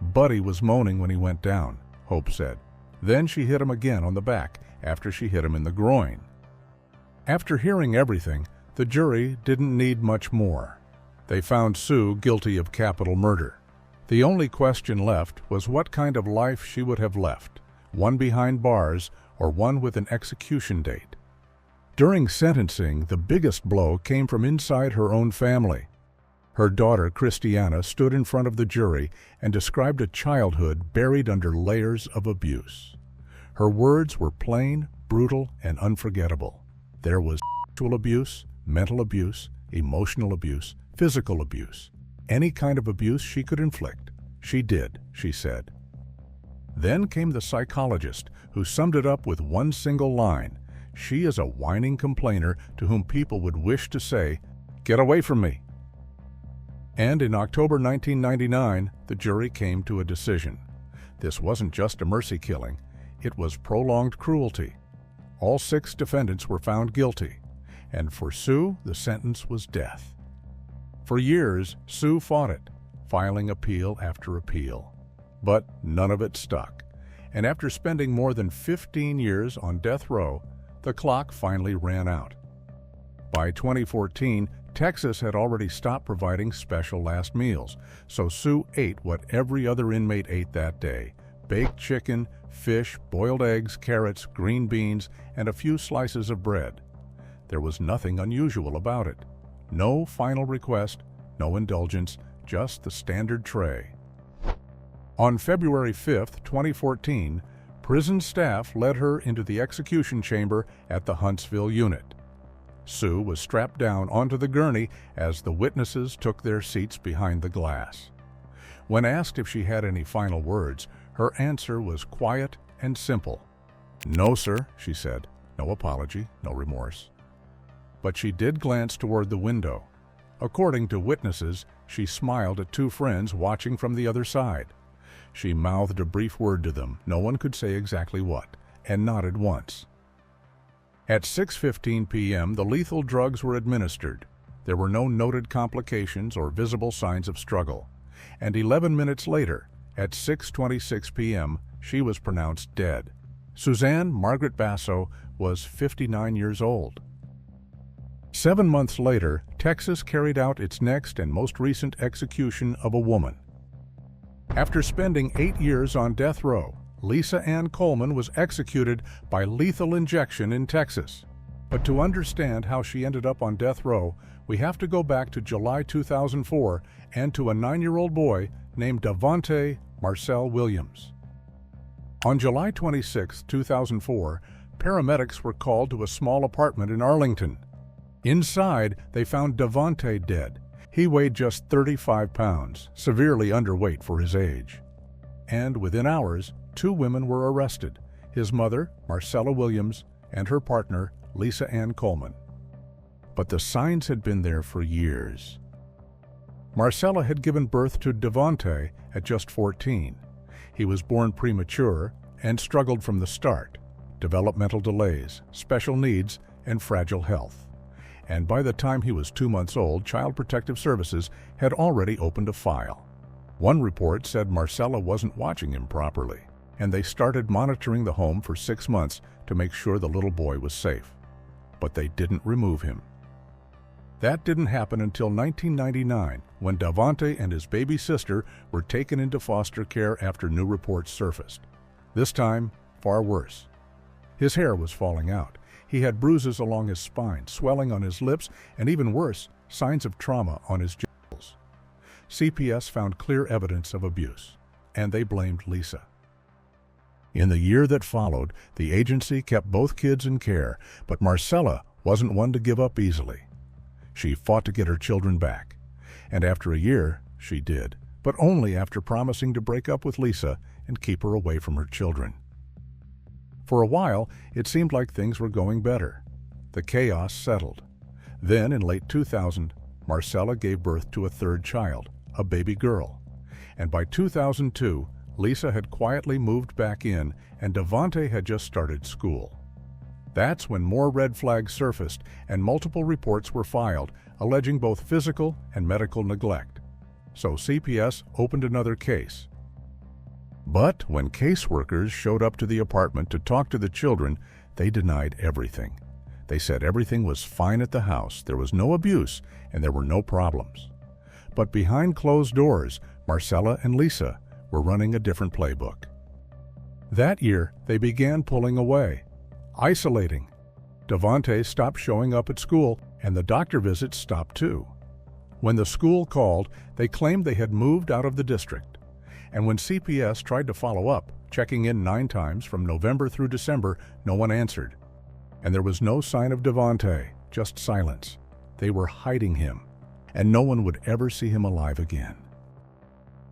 Buddy was moaning when he went down, Hope said. Then she hit him again on the back after she hit him in the groin. After hearing everything, the jury didn't need much more. They found Sue guilty of capital murder. The only question left was what kind of life she would have left, one behind bars or one with an execution date. During sentencing, the biggest blow came from inside her own family. Her daughter, Christiana, stood in front of the jury and described a childhood buried under layers of abuse. Her words were plain, brutal, and unforgettable. There was sexual abuse, mental abuse, emotional abuse, physical abuse. Any kind of abuse she could inflict, she did, she said. Then came the psychologist, who summed it up with one single line. She is a whining complainer to whom people would wish to say, "Get away from me." And in October 1999, the jury came to a decision. This wasn't just a mercy killing, it was prolonged cruelty. All 6 defendants were found guilty, and for Sue, the sentence was death. For years, Sue fought it, filing appeal after appeal. But none of it stuck, and after spending more than 15 years on death row, the clock finally ran out. By 2014, Texas had already stopped providing special last meals, so Sue ate what every other inmate ate that day: baked chicken, fish, boiled eggs, carrots, green beans, and a few slices of bread. There was nothing unusual about it. No final request, no indulgence, just the standard tray. On February 5, 2014, prison staff led her into the execution chamber at the Huntsville unit. Sue was strapped down onto the gurney as the witnesses took their seats behind the glass. When asked if she had any final words, her answer was quiet and simple. "No, sir," she said. No apology, no remorse. But she did glance toward the window. According to witnesses, she smiled at 2 friends watching from the other side. She mouthed a brief word to them, no one could say exactly what, and nodded once. At 6:15 p.m., the lethal drugs were administered. There were no noted complications or visible signs of struggle. And 11 minutes later, at 6:26 p.m., she was pronounced dead. Suzanne Margaret Basso was 59 years old. 7 months later, Texas carried out its next and most recent execution of a woman. After spending 8 years on death row, Lisa Ann Coleman was executed by lethal injection in Texas. But to understand how she ended up on death row, we have to go back to July 2004 and to a 9-year-old boy named Davante Marcel Williams. On July 26, 2004, paramedics were called to a small apartment in Arlington. Inside, they found Davante dead. He weighed just 35 pounds, severely underweight for his age. And within hours, 2 women were arrested, his mother, Marcella Williams, and her partner, Lisa Ann Coleman. But the signs had been there for years. Marcella had given birth to Davante at just 14. He was born premature and struggled from the start: developmental delays, special needs, and fragile health. And by the time he was 2 months old, Child Protective Services had already opened a file. One report said Marcella wasn't watching him properly, and they started monitoring the home for 6 months to make sure the little boy was safe. But they didn't remove him. That didn't happen until 1999, when Davante and his baby sister were taken into foster care after new reports surfaced. This time, far worse. His hair was falling out. He had bruises along his spine, swelling on his lips, and even worse, signs of trauma on his genitals. CPS found clear evidence of abuse, and they blamed Lisa. In the year that followed, the agency kept both kids in care, but Marcella wasn't one to give up easily. She fought to get her children back, and after a year, she did, but only after promising to break up with Lisa and keep her away from her children. For a while, it seemed like things were going better. The chaos settled. Then, in late 2000, Marcella gave birth to a third child, a baby girl, and by 2002, Lisa had quietly moved back in, and Devontae had just started school. That's when more red flags surfaced and multiple reports were filed, alleging both physical and medical neglect. So CPS opened another case. But when caseworkers showed up to the apartment to talk to the children, they denied everything. They said everything was fine at the house, there was no abuse, and there were no problems. But behind closed doors, Marcella and Lisa were running a different playbook. That year, they began pulling away, isolating. Devontae stopped showing up at school, and the doctor visits stopped too. When the school called, they claimed they had moved out of the district. And when CPS tried to follow up, checking in 9 times from November through December, no one answered. And there was no sign of Devontae, just silence. They were hiding him, and no one would ever see him alive again.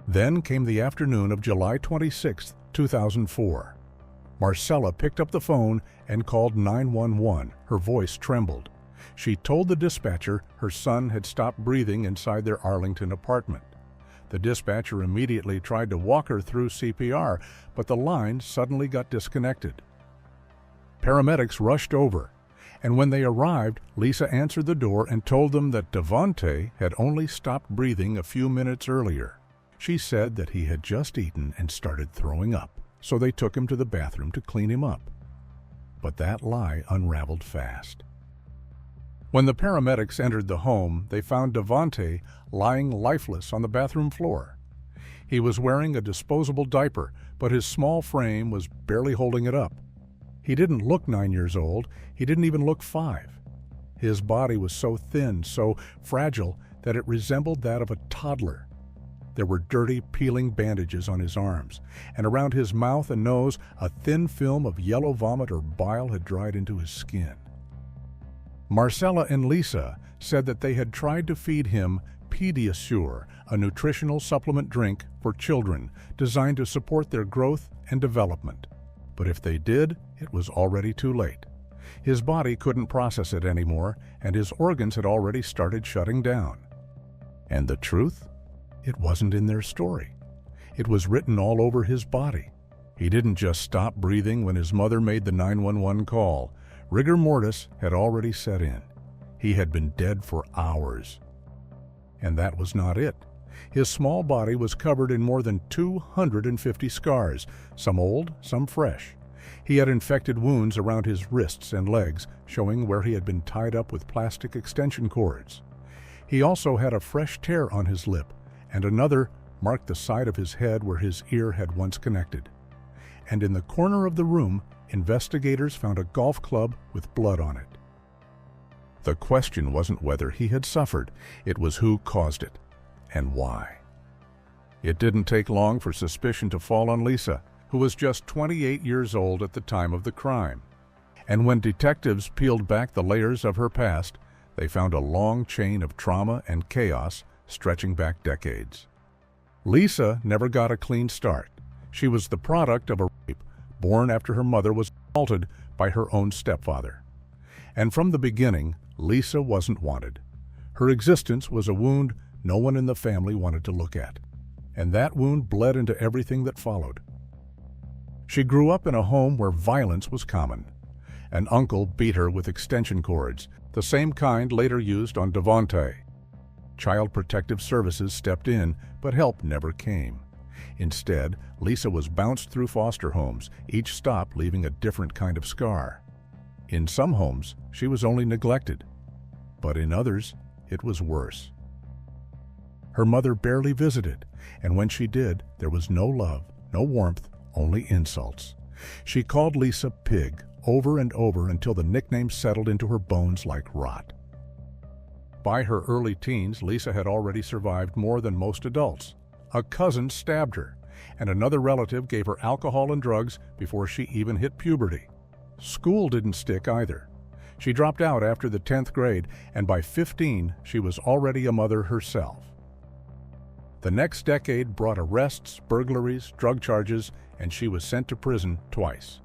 Then came the afternoon of July 26, 2004. Marcella picked up the phone and called 911. Her voice trembled. She told the dispatcher her son had stopped breathing inside their Arlington apartment. The dispatcher immediately tried to walk her through CPR, but the line suddenly got disconnected. Paramedics rushed over, and when they arrived, Lisa answered the door and told them that Devontae had only stopped breathing a few minutes earlier. She said that he had just eaten and started throwing up, so they took him to the bathroom to clean him up. But that lie unraveled fast. When the paramedics entered the home, they found Devontae lying lifeless on the bathroom floor. He was wearing a disposable diaper, but his small frame was barely holding it up. He didn't look 9 years old. He didn't even look 5. His body was so thin, so fragile, that it resembled that of a toddler. There were dirty, peeling bandages on his arms, and around his mouth and nose, a thin film of yellow vomit or bile had dried into his skin. Marcella and Lisa said that they had tried to feed him Pediasure, a nutritional supplement drink for children designed to support their growth and development. But if they did, it was already too late. His body couldn't process it anymore, and his organs had already started shutting down. And the truth? It wasn't in their story. It was written all over his body. He didn't just stop breathing when his mother made the 911 call. Rigor mortis had already set in. He had been dead for hours. And that was not it. His small body was covered in more than 250 scars, some old, some fresh. He had infected wounds around his wrists and legs, showing where he had been tied up with plastic extension cords. He also had a fresh tear on his lip, and another marked the side of his head where his ear had once connected. And in the corner of the room, investigators found a golf club with blood on it. The question wasn't whether he had suffered, it was who caused it, and why. It didn't take long for suspicion to fall on Lisa, who was just 28 years old at the time of the crime. And when detectives peeled back the layers of her past, they found a long chain of trauma and chaos stretching back decades. Lisa never got a clean start. She was the product of a rape, born after her mother was assaulted by her own stepfather. And from the beginning, Lisa wasn't wanted. Her existence was a wound no one in the family wanted to look at, and that wound bled into everything that followed. She grew up in a home where violence was common. An uncle beat her with extension cords, the same kind later used on Devontae. Child Protective Services stepped in, but help never came. Instead, Lisa was bounced through foster homes, each stop leaving a different kind of scar. In some homes, she was only neglected, but in others, it was worse. Her mother barely visited, and when she did, there was no love, no warmth, only insults. She called Lisa pig over and over until the nickname settled into her bones like rot. By her early teens, Lisa had already survived more than most adults. A cousin stabbed her, and another relative gave her alcohol and drugs before she even hit puberty. School didn't stick either. She dropped out after the 10th grade, and by 15, she was already a mother herself. The next decade brought arrests, burglaries, drug charges, and she was sent to prison twice.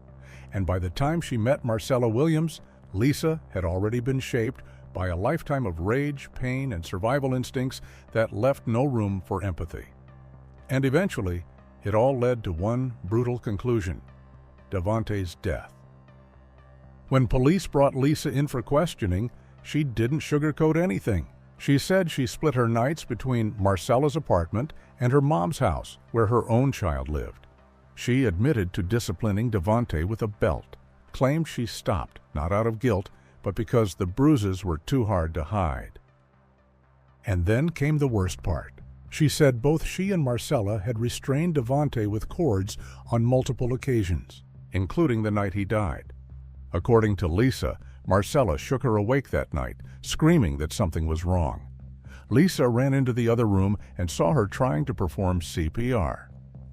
And by the time she met Marcella Williams, Lisa had already been shaped by a lifetime of rage, pain, and survival instincts that left no room for empathy. And eventually, it all led to one brutal conclusion: Devontae's death. When police brought Lisa in for questioning, she didn't sugarcoat anything. She said she split her nights between Marcella's apartment and her mom's house, where her own child lived. She admitted to disciplining Devontae with a belt, claimed she stopped, not out of guilt, but because the bruises were too hard to hide. And then came the worst part. She said both she and Marcella had restrained Devontae with cords on multiple occasions, including the night he died. According to Lisa, Marcella shook her awake that night, screaming that something was wrong. Lisa ran into the other room and saw her trying to perform CPR.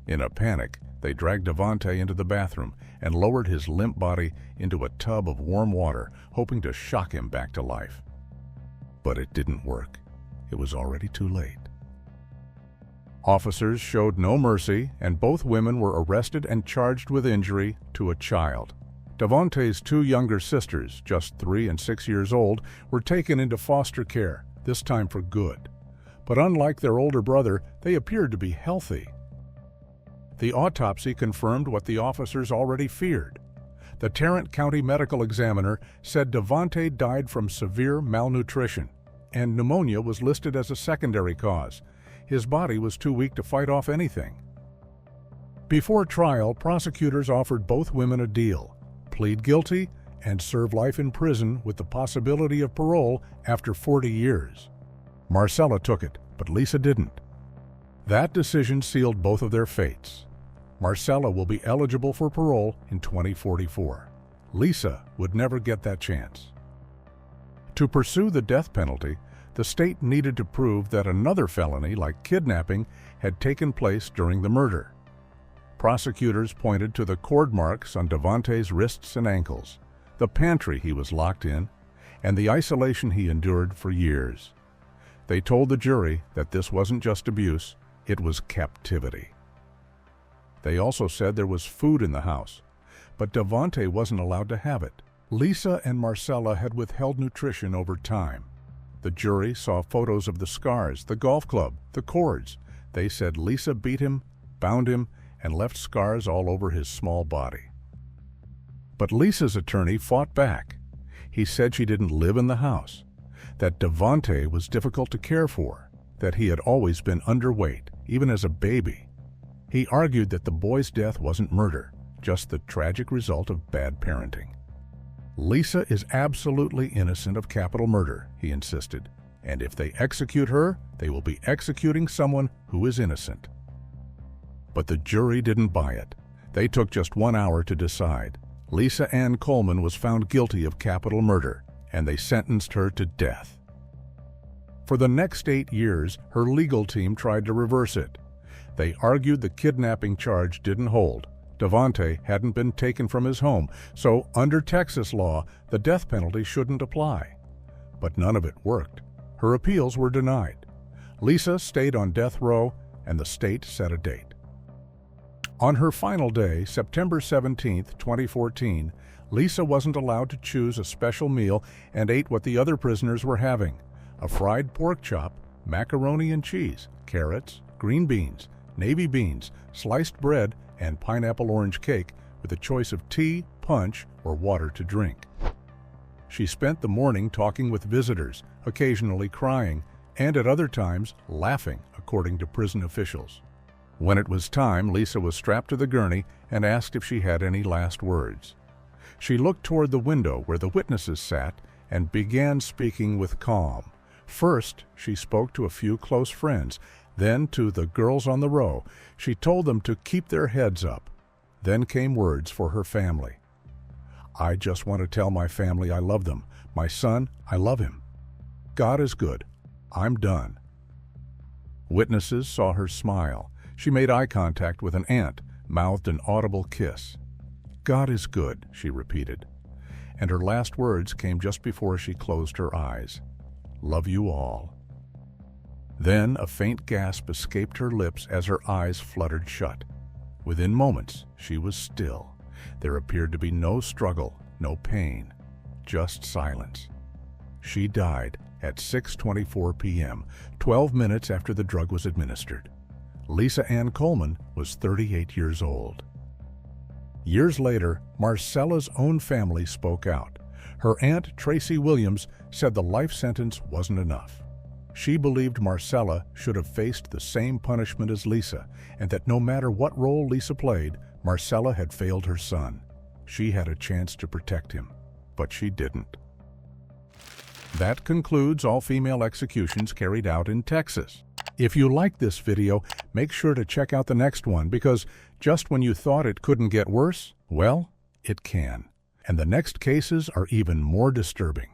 In a panic, they dragged Devontae into the bathroom and lowered his limp body into a tub of warm water, hoping to shock him back to life. But it didn't work. It was already too late. Officers showed no mercy, and both women were arrested and charged with injury to a child. Devontae's two younger sisters, just 3 and 6 years old, were taken into foster care, this time for good. But unlike their older brother, they appeared to be healthy. The autopsy confirmed what the officers already feared. The Tarrant County Medical Examiner said Devontae died from severe malnutrition, and pneumonia was listed as a secondary cause. His body was too weak to fight off anything. Before trial, prosecutors offered both women a deal: plead guilty and serve life in prison with the possibility of parole after 40 years. Marcella took it, but Lisa didn't. That decision sealed both of their fates. Marcella will be eligible for parole in 2044. Lisa would never get that chance. To pursue the death penalty, the state needed to prove that another felony, like kidnapping, had taken place during the murder. Prosecutors pointed to the cord marks on Devontae's wrists and ankles, the pantry he was locked in, and the isolation he endured for years. They told the jury that this wasn't just abuse, it was captivity. They also said there was food in the house, but Devontae wasn't allowed to have it. Lisa and Marcella had withheld nutrition over time. The jury saw photos of the scars, the golf club, the cords. They said Lisa beat him, bound him, and left scars all over his small body. But Lisa's attorney fought back. He said she didn't live in the house, that Devontae was difficult to care for, that he had always been underweight, even as a baby. He argued that the boy's death wasn't murder, just the tragic result of bad parenting. Lisa is absolutely innocent of capital murder, he insisted, and if they execute her, they will be executing someone who is innocent. But the jury didn't buy it. They took just 1 hour to decide. Lisa Ann Coleman was found guilty of capital murder, and they sentenced her to death. For the next 8 years, her legal team tried to reverse it. They argued the kidnapping charge didn't hold. Devontae hadn't been taken from his home, so under Texas law, the death penalty shouldn't apply. But none of it worked. Her appeals were denied. Lisa stayed on death row, and the state set a date. On her final day, September 17, 2014, Lisa wasn't allowed to choose a special meal and ate what the other prisoners were having: a fried pork chop, macaroni and cheese, carrots, green beans, navy beans, sliced bread, and pineapple orange cake, with a choice of tea, punch, or water to drink. She spent the morning talking with visitors, occasionally crying, and at other times laughing, according to prison officials. When it was time, Lisa was strapped to the gurney and asked if she had any last words. She looked toward the window where the witnesses sat and began speaking with calm. First, she spoke to a few close friends, then to the girls on the row. She told them to keep their heads up. Then came words for her family. I just want to tell my family I love them. My son, I love him. God is good. I'm done. Witnesses saw her smile. She made eye contact with an aunt, mouthed an audible kiss. God is good, she repeated. And her last words came just before she closed her eyes. Love you all. Then a faint gasp escaped her lips as her eyes fluttered shut. Within moments, she was still. There appeared to be no struggle, no pain, just silence. She died at 6:24 p.m., 12 minutes after the drug was administered. Lisa Ann Coleman was 38 years old. Years later, Marcella's own family spoke out. Her aunt, Tracy Williams, said the life sentence wasn't enough. She believed Marcella should have faced the same punishment as Lisa, and that no matter what role Lisa played, Marcella had failed her son. She had a chance to protect him, but she didn't. That concludes all female executions carried out in Texas. If you liked this video, make sure to check out the next one, because just when you thought it couldn't get worse, well, it can. And the next cases are even more disturbing.